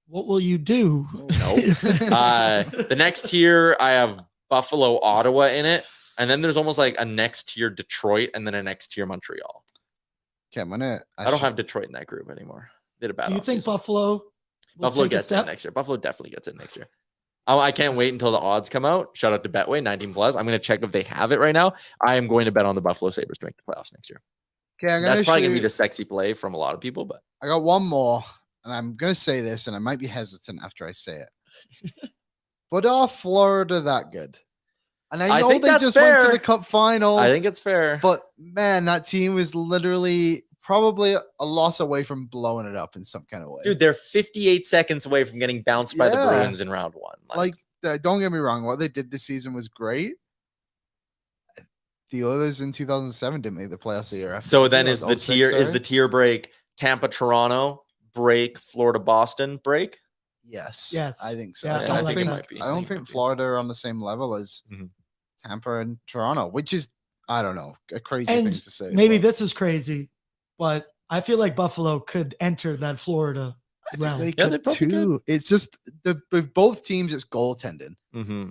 What will you do? No. The next tier, I have Buffalo, Ottawa in it. And then there's almost like a next tier Detroit and then a next tier Montreal. Okay, I don't have Detroit in that group anymore. Did a bad. Do you think Buffalo gets it next year? Buffalo definitely gets it next year. I can't wait until the odds come out. Shout out to Betway 19 plus. I'm going to check if they have it right now. I am going to bet on the Buffalo Sabres to make the playoffs next year. Okay, that's probably going to be the sexy play from a lot of people. But I got one more, and I'm going to say this, and I might be hesitant after I say it. But are Florida that good? And I know they just went to the Cup final. I think it's fair. But man, that team was literally probably a loss away from blowing it up in some kind of way. Dude, they're 58 seconds away from getting bounced by the Bruins in round 1. Like, don't get me wrong. What they did this season was great. The Oilers in 2007 didn't make the playoffs the year after. So then is the tier break Tampa, Toronto break, Florida, Boston break? Yes. Yes. I think so. Yeah, I don't think Florida are on the same level as Tampa and Toronto, which is, I don't know, a crazy thing to say. Maybe this is crazy, but I feel like Buffalo could enter that Florida realm. They could too. It's just with both teams, it's goaltending.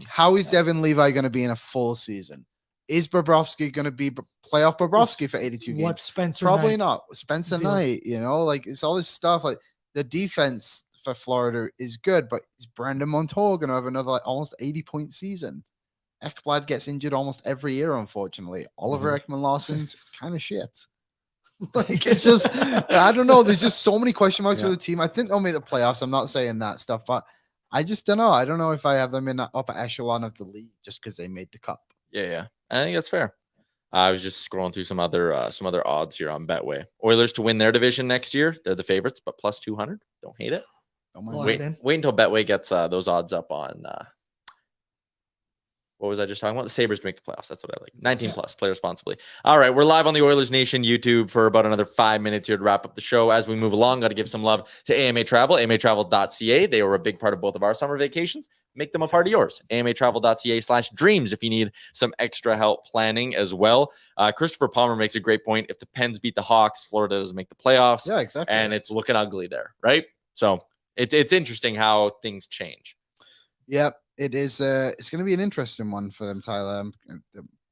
How is Devin Levi going to be in a full season? Is Bobrovsky going to be playoff Bobrovsky for 82 games? What Spencer? Probably not. Spencer Knight, like it's all this stuff. Like the defense for Florida is good, but is Brandon Montour going to have another almost 80-point season? Ekblad gets injured almost every year, unfortunately. Oliver Ekman-Larsson's kind of shit. Like it's just, I don't know. There's just so many question marks for the team. I think they'll make the playoffs. I'm not saying that stuff, but I just don't know. I don't know if I have them in the upper echelon of the league just because they made the cup. Yeah. I think that's fair. I was just scrolling through some other odds here on Betway. Oilers to win their division next year. They're the favorites, but plus 200. Don't hate it. Don't mind. Wait until Betway gets those odds up on. What was I just talking about? The Sabres make the playoffs. That's what I like. 19 plus. Play responsibly. All right. We're live on the Oilers Nation YouTube for about another 5 minutes here to wrap up the show. As we move along, got to give some love to AMA Travel, amatravel.ca. They were a big part of both of our summer vacations. Make them a part of yours. amatravel.ca/dreams if you need some extra help planning as well. Christopher Palmer makes a great point. If the Pens beat the Hawks, Florida doesn't make the playoffs. Yeah, exactly. And it's looking ugly there, right? So it's interesting how things change. Yep. It is. It's going to be an interesting one for them, Tyler.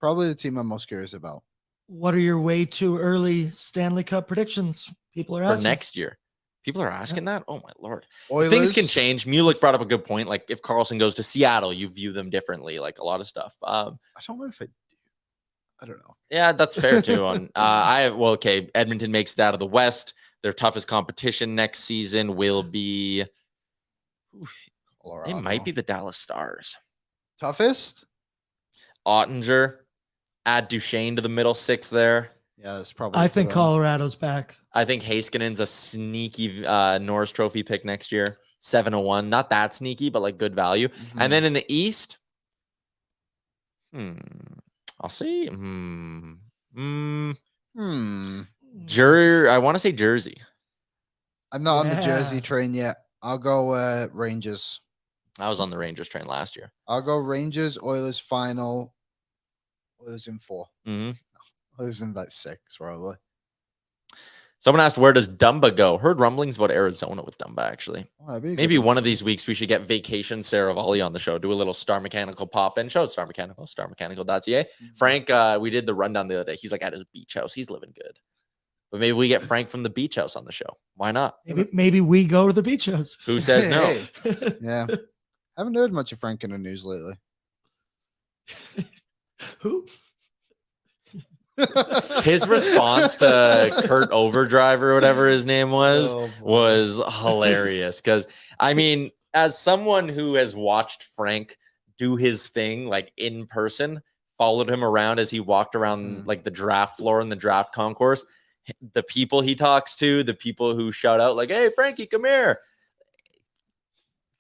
Probably the team I'm most curious about. What are your way too early Stanley Cup predictions? People are asking. For next year. People are asking that? Oh, my Lord. Oilers. Things can change. Mulek brought up a good point. Like, if Carlson goes to Seattle, you view them differently, like a lot of stuff. I don't know if I do. I don't know. Yeah, that's fair, too. Edmonton makes it out of the West. Their toughest competition next season will be, Colorado. it might be the Dallas Stars. Toughest? Ottinger, add Duchesne to the middle six there. Yeah, that's probably. I think Colorado's back. I think Haskinen's a sneaky Norris Trophy pick next year. 701. Not that sneaky, but like good value. Mm-hmm. And then in the East, I'll see. I want to say Jersey. I'm not on the Jersey train yet. I'll go Rangers. I was on the Rangers train last year. I'll go Rangers, Oilers final. Oilers in 4. Oilers in like 6, probably. Someone asked, where does Dumba go? Heard rumblings about Arizona with Dumba, actually. Oh, maybe one of these weeks we should get Vacation Sarah Volley on the show. Do a little Star Mechanical pop-in show. Star Mechanical, starmechanical.ca. Frank, we did the rundown the other day. He's like at his beach house. He's living good. But maybe we get Frank from the beach house on the show. Why not? Maybe we go to the beach house. Who says no? Yeah. Haven't heard much of Frank in the news lately. Who? His response to Kurt Overdrive or whatever his name was hilarious. Because, I mean, as someone who has watched Frank do his thing, like in person, followed him around as he walked around like the draft floor and the draft concourse, the people he talks to, the people who shout out like, hey, Frankie, come here.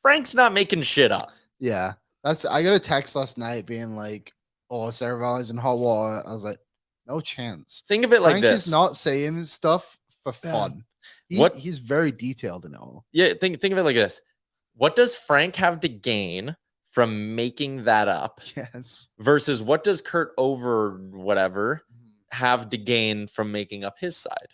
Frank's not making shit up. Yeah. I got a text last night being like, oh, Sarah Valley's in hot water. I was like, no chance. Think of it Frank like this. Is not saying stuff for fun. He's very detailed in it all. Yeah, think of it like this. What does Frank have to gain from making that up? Yes. Versus what does Kurt whatever have to gain from making up his side?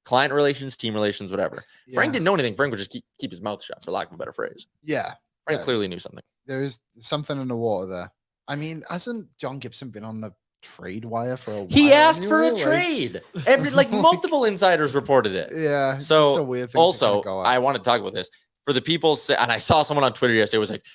Client relations, team relations, whatever. Yeah. Frank didn't know anything. Frank would just keep his mouth shut, for lack of a better phrase. Yeah. Frank clearly knew something. There's something in the water there. I mean, hasn't John Gibson been on the trade wire for a while? He asked for a trade. Multiple insiders reported it. Yeah. So a weird thing also, I want to talk about this. For the people, and I saw someone on Twitter yesterday was like,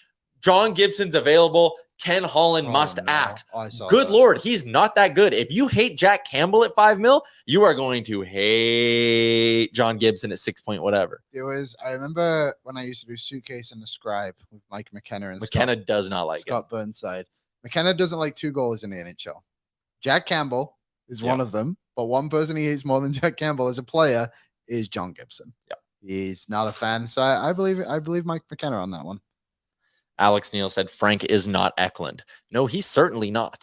John Gibson's available. Ken Holland must act. Good Lord, he's not that good. If you hate Jack Campbell at $5 million, you are going to hate John Gibson at 6 point whatever. I remember when I used to do Suitcase and the Scribe with Mike McKenna and McKenna does not like Scott Burnside. McKenna doesn't like 2 goalies in the NHL. Jack Campbell is one of them, but one person he hates more than Jack Campbell as a player is John Gibson. Yeah, he's not a fan, so I believe Mike McKenna on that one. Alex Neal said Frank is not Eklund. No, he's certainly not.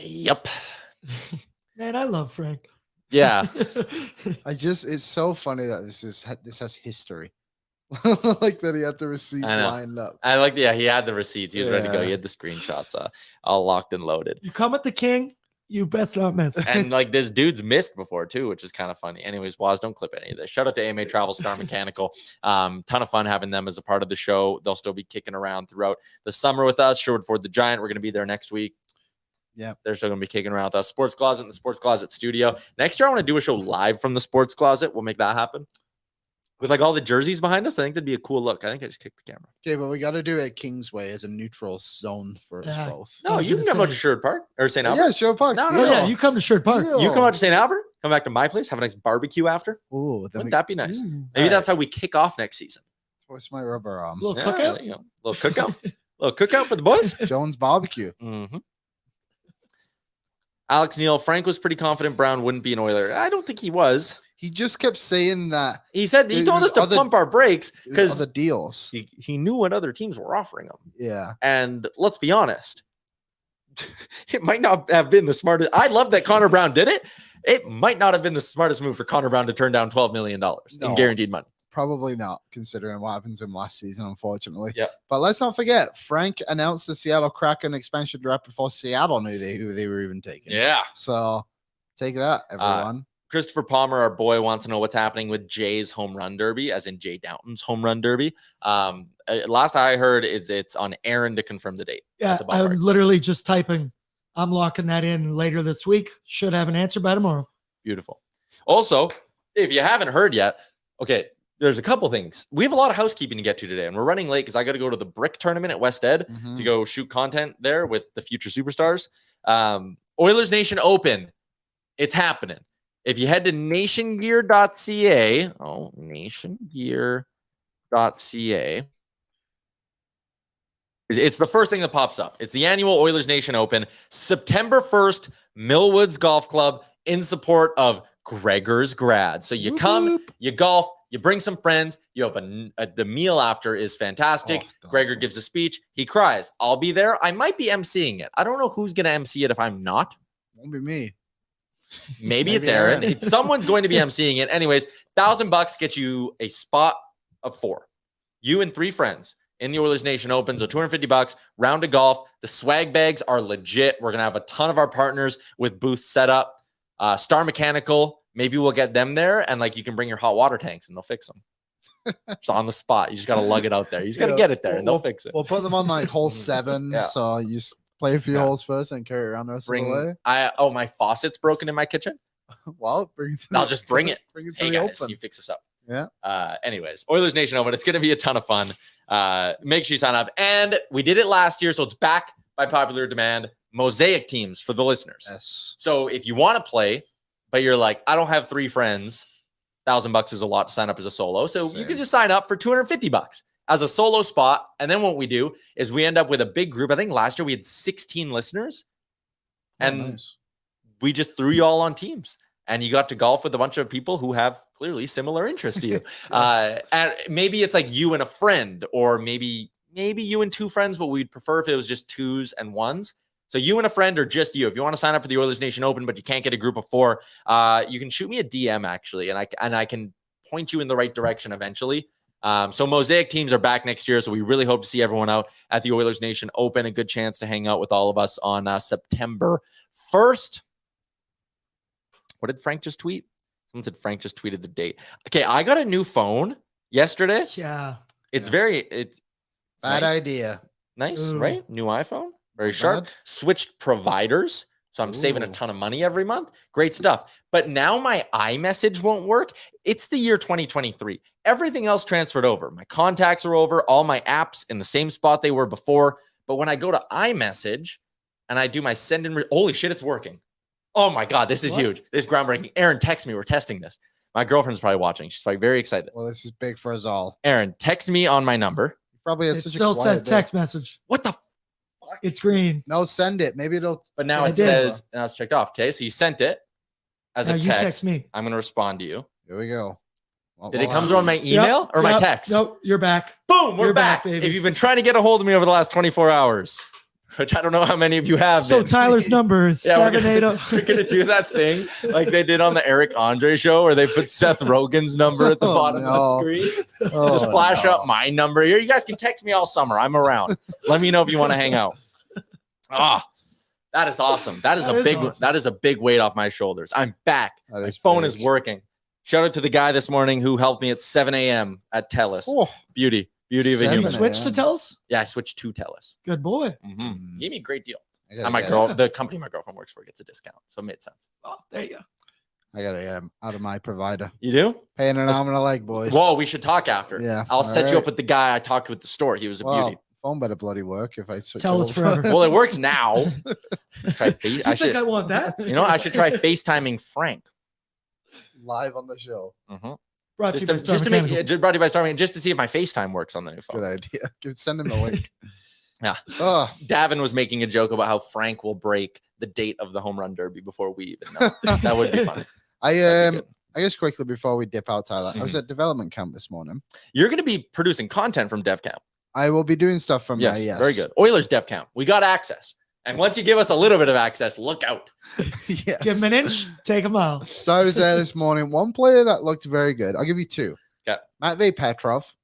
Yep. Man, I love Frank. Yeah. It's so funny that this has history. Like that he had the receipts lined up. He had the receipts. He was ready to go. He had the screenshots all locked and loaded. You come at the king, you best not miss. And this dude's missed before too, which is kind of funny. Anyways, Waz, don't clip any of this. Shout out to AMA Travel, Star Mechanical. Ton of fun having them as a part of the show. They'll still be kicking around throughout the summer with us. Sherwood Ford the Giant, we're going to be there next week. Yeah, they're still going to be kicking around with us. Sports Closet and the Sports Closet studio. Next year, I want to do a show live from the Sports Closet. We'll make that happen. With all the jerseys behind us, I think that'd be a cool look. I think I just kicked the camera. Okay, but we got to do it Kingsway as a neutral zone for us both. No, you can come out to Sherwood Park or St. Albert. Yeah, Sherwood Park. No, you come to Sherwood Park. You come out to St. Albert, come back to my place, have a nice barbecue after. Ooh, wouldn't that be nice? Maybe that's how we kick off next season. What's my rubber arm? Little cookout. Little cookout. Little cookout for the boys. Jones Barbecue. Alex Neal, Frank was pretty confident Brown wouldn't be an Oiler. I don't think he was. He just kept saying that. He said he told us to pump our brakes because the deals. He knew what other teams were offering him. Yeah. And let's be honest, it might not have been the smartest. I love that Connor Brown did it. It might not have been the smartest move for Connor Brown to turn down $12 million in guaranteed money. Probably not, considering what happened to him last season, unfortunately. Yeah. But let's not forget, Frank announced the Seattle Kraken expansion draft before Seattle knew who they were even taking. Yeah. So take that, everyone. Christopher Palmer, our boy, wants to know what's happening with Jay's home run derby, as in Jay Downton's home run derby. Last I heard is it's on Aaron to confirm the date. Yeah, I'm literally just typing. I'm locking that in later this week. Should have an answer by tomorrow. Beautiful. Also, if you haven't heard yet, okay, there's a couple things. We have a lot of housekeeping to get to today, and we're running late because I got to go to the Brick tournament at West Ed to go shoot content there with the future superstars. Oilers Nation Open. It's happening. If you head to nationgear.ca, nationgear.ca, it's the first thing that pops up. It's the annual Oilers Nation Open, September 1st, Millwoods Golf Club, in support of Gregor's Grad. So you come, you golf, you bring some friends, you have the meal after is fantastic. Gregor gives a speech. He cries. I'll be there. I might be emceeing it. I don't know who's going to MC it if I'm not. Won't be me. Maybe it's Aaron. Someone's going to be emceeing it. Anyways, $1,000 gets you a spot of 4. You and 3 friends in the Oilers Nation Open. So $250, round of golf. The swag bags are legit. We're going to have a ton of our partners with booths set up. Star Mechanical, maybe we'll get them there, and like you can bring your hot water tanks and they'll fix them. It's on the spot. You just got to lug it out there. You just got to get it there and they'll fix it. We'll put them on like hole 7. So you play a few holes first and carry it around the rest of the way. My faucet's broken in my kitchen. Well, I'll just bring it. Bring it to the guys, Open. you fix this up. Yeah. Anyways, Oilers Nation Open. It's going to be a ton of fun. Make sure you sign up. And we did it last year, so it's back by popular demand. Mosaic teams for the listeners. Yes. So if you want to play, but you're like, I don't have 3 friends, $1,000 is a lot to sign up as a solo. So you can just sign up for $250 as a solo spot. And then what we do is we end up with a big group. I think last year we had 16 listeners. And we just threw you all on teams. And you got to golf with a bunch of people who have clearly similar interests to you. And maybe it's like you and a friend, or maybe you and 2 friends, but we'd prefer if it was just 2s and 1s. So you and a friend, or just you. If you want to sign up for the Oilers Nation Open, but you can't get a group of 4, you can shoot me a DM actually, and I can point you in the right direction eventually. So Mosaic teams are back next year, so we really hope to see everyone out at the Oilers Nation Open. A good chance to hang out with all of us on September 1st. What did Frank just tweet? Someone said Frank just tweeted the date. Okay, I got a new phone yesterday. Yeah. It's bad nice. idea. Nice, Ooh. right? New iPhone. Very sharp. Switched providers. So I'm saving a ton of money every month. Great stuff. But now my iMessage won't work. It's the year 2023. Everything else transferred over. My contacts are over. All my apps in the same spot they were before. But when I go to iMessage and I do my send and holy shit, it's working. Oh my God, this is huge. This is groundbreaking. Aaron, text me. We're testing this. My girlfriend's probably watching. She's probably very excited. Well, this is big for us all. Aaron, text me on my number. Probably It still says text message. What the fuck? It's green. No, send it. Maybe it'll. But now it says, now it's checked off. Okay, so you sent it as a text. You text me. I'm going to respond to you. Here we go. Did it come through on my email or my text? Nope, you're back. Boom, we're You're back. back, baby. If you've been trying to get a hold of me over the last 24 hours, which I don't know how many of you have So been. Tyler's number is Yeah, 780. We're going to do that thing like they did on the Eric Andre show where they put Seth Rogen's number at the bottom of the screen. Just flash up my number here. You guys can text me all summer. I'm around. Let me know if you want to hang out. That is awesome. That is a big weight off my shoulders. I'm back. My phone is working. Shout out to the guy this morning who helped me at 7 a.m. at TELUS. Beauty of a human. You switched to TELUS? Yeah, I switched to TELUS. Good boy. Mm-hmm. Gave me a great deal. And the company my girlfriend works for gets a discount, so it made sense. Oh, there you go. I got it out of my provider. You do? Paying an arm and a leg, boys. Whoa, we should talk after. Yeah. I'll set you up with the guy I talked with the store. He was a beauty. Phone better bloody work if I switch. TELUS forever. Well, it works now. I think I want that? You know, I should try FaceTiming Frank. Live on the show. Mm-hmm. Brought to you by Star, just to see if my FaceTime works on the new phone. Good idea. Send him the link. Yeah. Davin was making a joke about how Frank will break the date of the home run derby before we even know. That would be funny. I guess quickly before we dip out, Tyler, I was at development camp this morning. You're going to be producing content from Dev Camp. I will be doing stuff from there. Yes, very good. Oilers Dev Camp. We got access. And once you give us a little bit of access, look out. Yes. Give him an inch, take a mile. So I was there this morning. One player that looked very good. I'll give you 2. Okay. Matvey Petrov.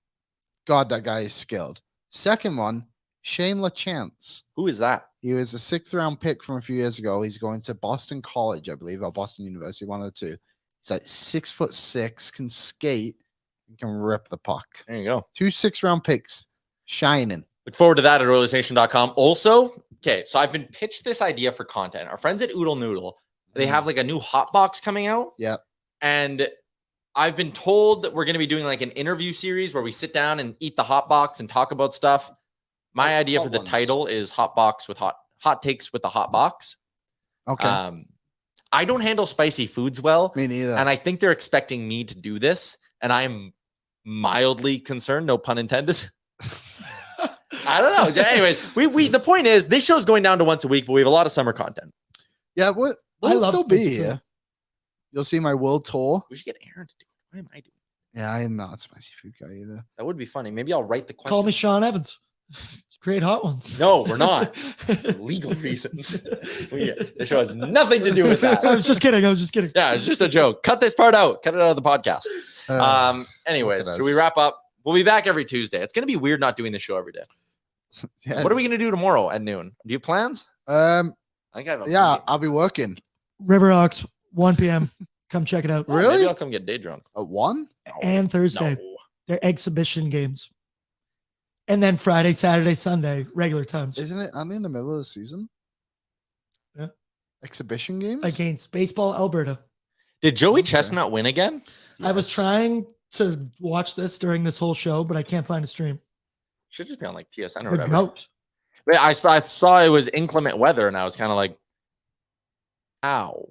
God, that guy is skilled. Second one, Shane LaChance. Who is that? He was a 6th round pick from a few years ago. He's going to Boston College, I believe, or Boston University, one of the two. He's like 6'6", can skate, and can rip the puck. There you go. 2 6th-round picks, shining. Look forward to that at Oilersnation.com. Also, okay, so I've been pitched this idea for content. Our friends at Oodle Noodle, they have like a new hot box coming out. Yeah. And I've been told that we're going to be doing like an interview series where we sit down and eat the hot box and talk about stuff. My idea for the title is Hot Box with Hot Takes with the Hot Box. Okay. I don't handle spicy foods well. Me neither. And I think they're expecting me to do this. And I'm mildly concerned, no pun intended. I don't know. Anyways, the point is this show's going down to once a week, but we have a lot of summer content. Yeah, I we'll love still be spicy food. here. You'll see my world tour. We should get Aaron to do it. Why am I doing it? Yeah, I am not a spicy food guy either. That would be funny. Maybe I'll write the question. Call me Sean Evans. Great hot ones. No, we're not. Legal reasons. The show has nothing to do with that. I was just kidding. Yeah, it's just a joke. Cut this part out. Cut it out of the podcast. Anyways, look at should we us. wrap up? We'll be back every Tuesday. It's going to be weird not doing the show every day. Yeah, What are we going to do tomorrow at noon? Do you have plans? I think I have a yeah, meeting. I'll be working Riverhawks, 1 p.m. Come check it out. Oh, Really? Maybe I'll come get day drunk. at 1. And Thursday, No. they're exhibition games. And then Friday, Saturday, Sunday, regular times Isn't it? I'm in the middle of the season. Yeah. Exhibition games. against Baseball Alberta. Did Joey Okay. Chestnut win again? I was Yes. trying to watch this during this whole show, but I can't find a stream. Should just be on like TSN or Good whatever. note. Wait, I saw it was inclement weather, and I was kind of like, ow.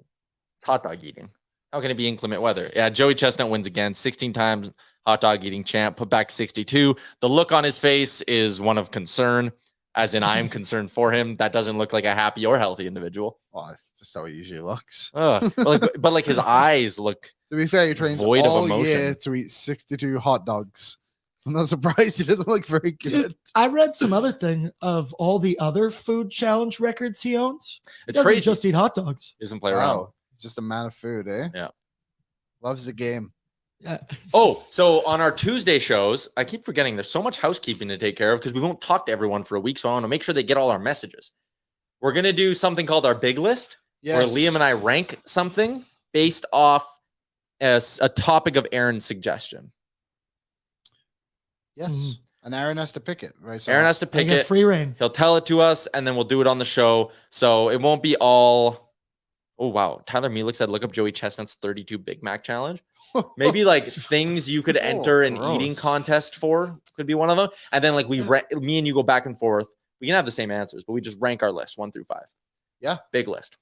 It's hot dog eating. How can it be inclement weather? Yeah, Joey Chestnut wins again, 16 times hot dog eating champ, put back 62. The look on his face is one of concern, as in I am concerned for him. That doesn't look like a happy or healthy individual. Well, that's just how it usually looks. But like his eyes look. To be fair, he trains Void of all emotion. year to eat 62 hot dogs. I'm not surprised he doesn't look very good. Dude, I read some other thing of all the other food challenge records he owns. He It's doesn't crazy. just eat hot dogs. He doesn't play around. Wow, he's just a man of food, eh? Yeah. Loves the game. Yeah. Oh, so on our Tuesday shows, I keep forgetting there's so much housekeeping to take care of because we won't talk to everyone for a week. So I want to make sure they get all our messages. We're going to do something called our big list, where Liam and I rank something based off a topic of Aaron's suggestion. Yes. Mhm. And Aaron has to pick it, right? So Aaron has to I pick get it. free reign. He'll tell it to us, and then we'll do it on the show. So it won't be all. Oh, wow. Tyler Mielik said, look up Joey Chestnut's 32 Big Mac challenge. Maybe like things you could enter an eating gross. contest for could be one of them. And then like me and you go back and forth. We can have the same answers, but we just rank our list 1 through 5. Yeah. Big list.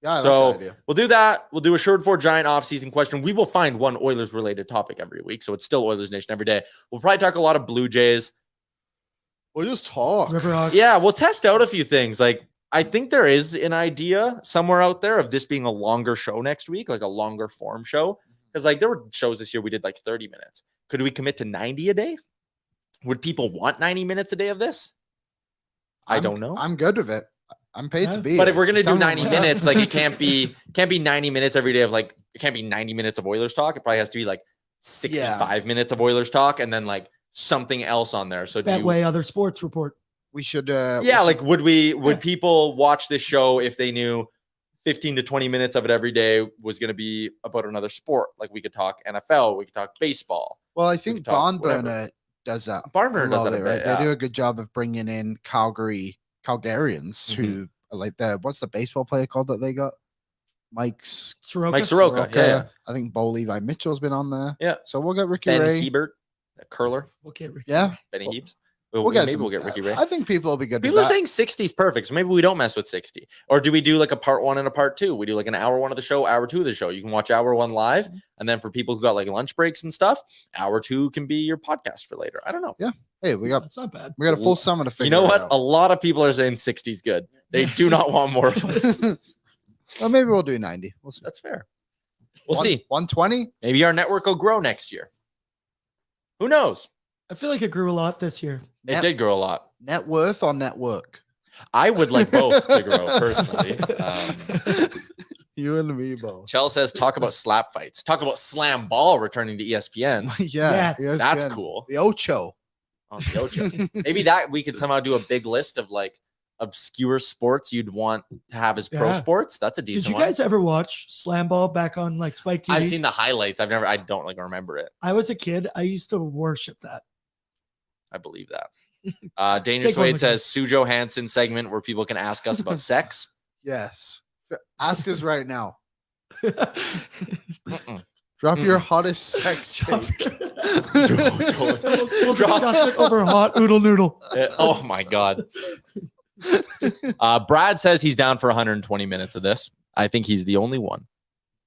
Yeah, I So like that idea. we'll do that. We'll do a short for giant off-season question. We will find one Oilers related topic every week. So it's still Oilers Nation every day. We'll probably talk a lot of Blue Jays. We'll just talk. Riverhawks. Yeah, we'll test out a few things. Like I think there is an idea somewhere out there of this being a longer show next week, like a longer form show. Because like there were shows this year we did like 30 minutes. Could we commit to 90 a day? Would people want 90 minutes a day of this? I don't know. I'm good with it. I'm paid to Yeah. be. But it. if we're gonna Just do tell me 90 when. minutes, like it can't be 90 minutes every day of like it can't be 90 minutes of Oilers talk. It probably has to be like 65 minutes of Oilers talk and then like something else on there. So That way, other sports report. we should. yeah, like would people watch this show if they knew 15 to 20 minutes of it every day was going to be about another sport? Like we could talk NFL, we could talk baseball. Well, I we think can talk whatever. Barnburner does that. Barnburner does lot, that a bit, yeah. They do a good job of bringing in Calgarians Mm-hmm. who are like what's the baseball player called that they got? Mike Soroka. Mike Soroka, yeah. I think Bo Levi Mitchell's been on there. Yeah. So we'll get Ricky Ben Ray. Hebert, that curler, Okay, Ricky. Yeah. Benny Well, Heaps. We'll get Maybe some- we'll get Ricky Ray. I think people will be good People with are that. saying 60 is perfect, so maybe we don't mess with 60. Or do we do like a part 1 and a part 2? We do like an hour 1 of the show, hour 2 of the show. You can watch hour 1 live, and then for people who got like lunch breaks and stuff, hour 2 can be your podcast for later. I don't know. Hey, we got That's not bad. a full summer to figure. You know it what? out. A lot of people are saying 60 is good. They do not want more of us. Well, maybe we'll do 90. We'll see. That's fair. We'll see. 120. Maybe our network will grow next year. Who knows? I feel like it grew a lot this year. It Yep. did grow a lot. Net worth or network? I would like both to grow personally. You and me both. Chell says talk about slap fights. Talk about slam ball returning to ESPN. Yeah, Yes. That's ESPN. cool. The Ocho. On the Ocho. Maybe that we could somehow do a big list of like obscure sports you'd want to have as pro Yeah. sports. That's a Did decent you one. guys ever watch Slam Ball back on like Spike TV? I've seen the highlights. I don't like remember it. I was a kid. I used to worship that. I believe that. Dangerous Take one, Wade McGee. says Sujo Hansen segment where people can ask us about sex. Yes. Ask us right now. Mm-mm. Drop your hottest sex tape. We'll discuss it over hot oodle noodle. Oh my god. Brad says he's down for 120 minutes of this. I think he's the only one.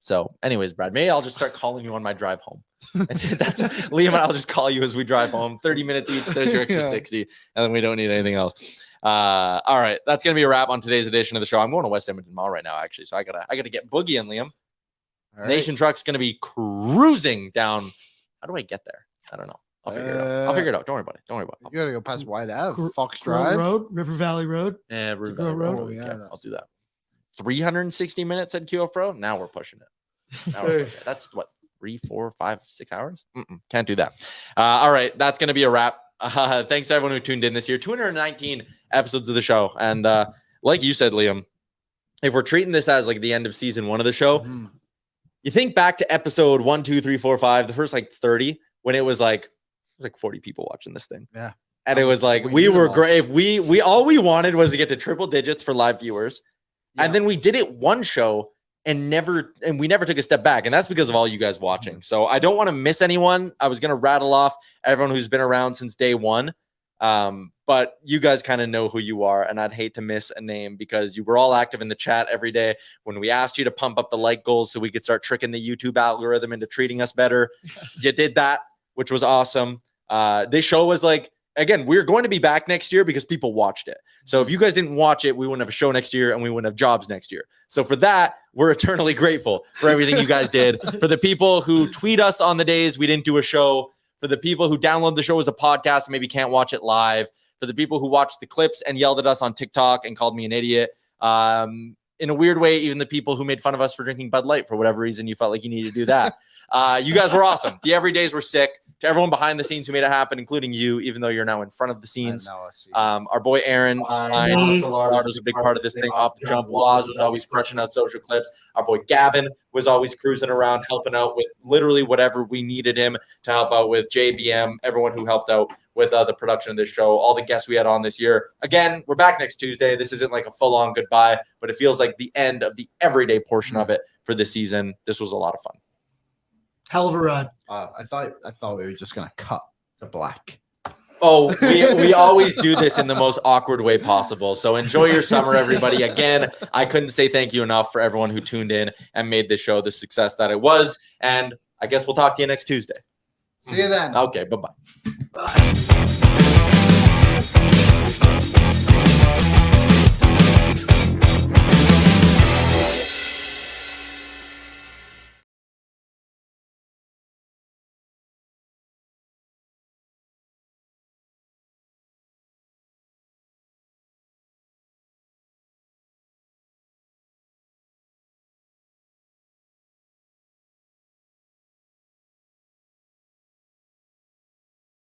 So anyways, Brad, maybe I'll just start calling you on my drive home. That's Liam and I'll just call you as we drive home. 30 minutes each. There's your extra 60. And then we don't need anything else. All right. That's going to be a wrap on today's edition of the show. I'm going to West Edmonton Mall right now, actually. So I gotta get boogieing, Liam. All right. Nation Truck's going to be cruising down. How do I get there? I don't know. I'll figure it out. Don't worry about it. You got to go past White Ave, Fox Drive. Road, River Valley Road. Yeah, River Valley Road. Oh, yeah, I'll do that. 360 minutes at QF Pro. Now we're pushing it. That's what, 3, 4, 5, 6 hours? Can't do that. All right. That's going to be a wrap. Thanks to everyone who tuned in this year. 219 episodes of the show. And like you said, Liam, if we're treating this as like the end of season 1 of the show, you think back to episode 1, 2, 3, 4, 5, the first like 30, when it was like 40 people watching this thing. Yeah. And it was like, we were great. If we all we wanted was to get to triple digits for live viewers. Yeah. And then we did it one show and we never took a step back. And that's because of all you guys watching. So I don't want to miss anyone. I was going to rattle off everyone who's been around since day 1. But you guys kind of know who you are. And I'd hate to miss a name because you were all active in the chat every day when we asked you to pump up the like goals so we could start tricking the YouTube algorithm into treating us better. You did that, which was awesome. This show was like, again, we're going to be back next year because people watched it. So if you guys didn't watch it, we wouldn't have a show next year and we wouldn't have jobs next year. So for that, we're eternally grateful for everything you guys did. For the people who tweet us on the days we didn't do a show, for the people who download the show as a podcast and maybe can't watch it live, for the people who watched the clips and yelled at us on TikTok and called me an idiot. In a weird way, even the people who made fun of us for drinking Bud Light for whatever reason you felt like you needed to do that. You guys were awesome. The everydays were sick. To everyone behind the scenes who made it happen, including you, even though you're now in front of the scenes. Our boy Aaron was a big part of this thing off the jump. Waz was always crushing out social clips. Our boy Gavin was always cruising around, helping out with literally whatever we needed him to help out with. JBM, everyone who helped out with the production of this show, all the guests we had on this year. Again, we're back next Tuesday. This isn't like a full-on goodbye, but it feels like the end of the everyday portion of it for this season. This was a lot of fun. Hell of a run. I thought we were just gonna cut to black. Oh, we always do this in the most awkward way possible. So enjoy your summer, everybody. Again, I couldn't say thank you enough for everyone who tuned in and made this show the success that it was. And I guess we'll talk to you next Tuesday. See you then. Okay, bye-bye. Bye.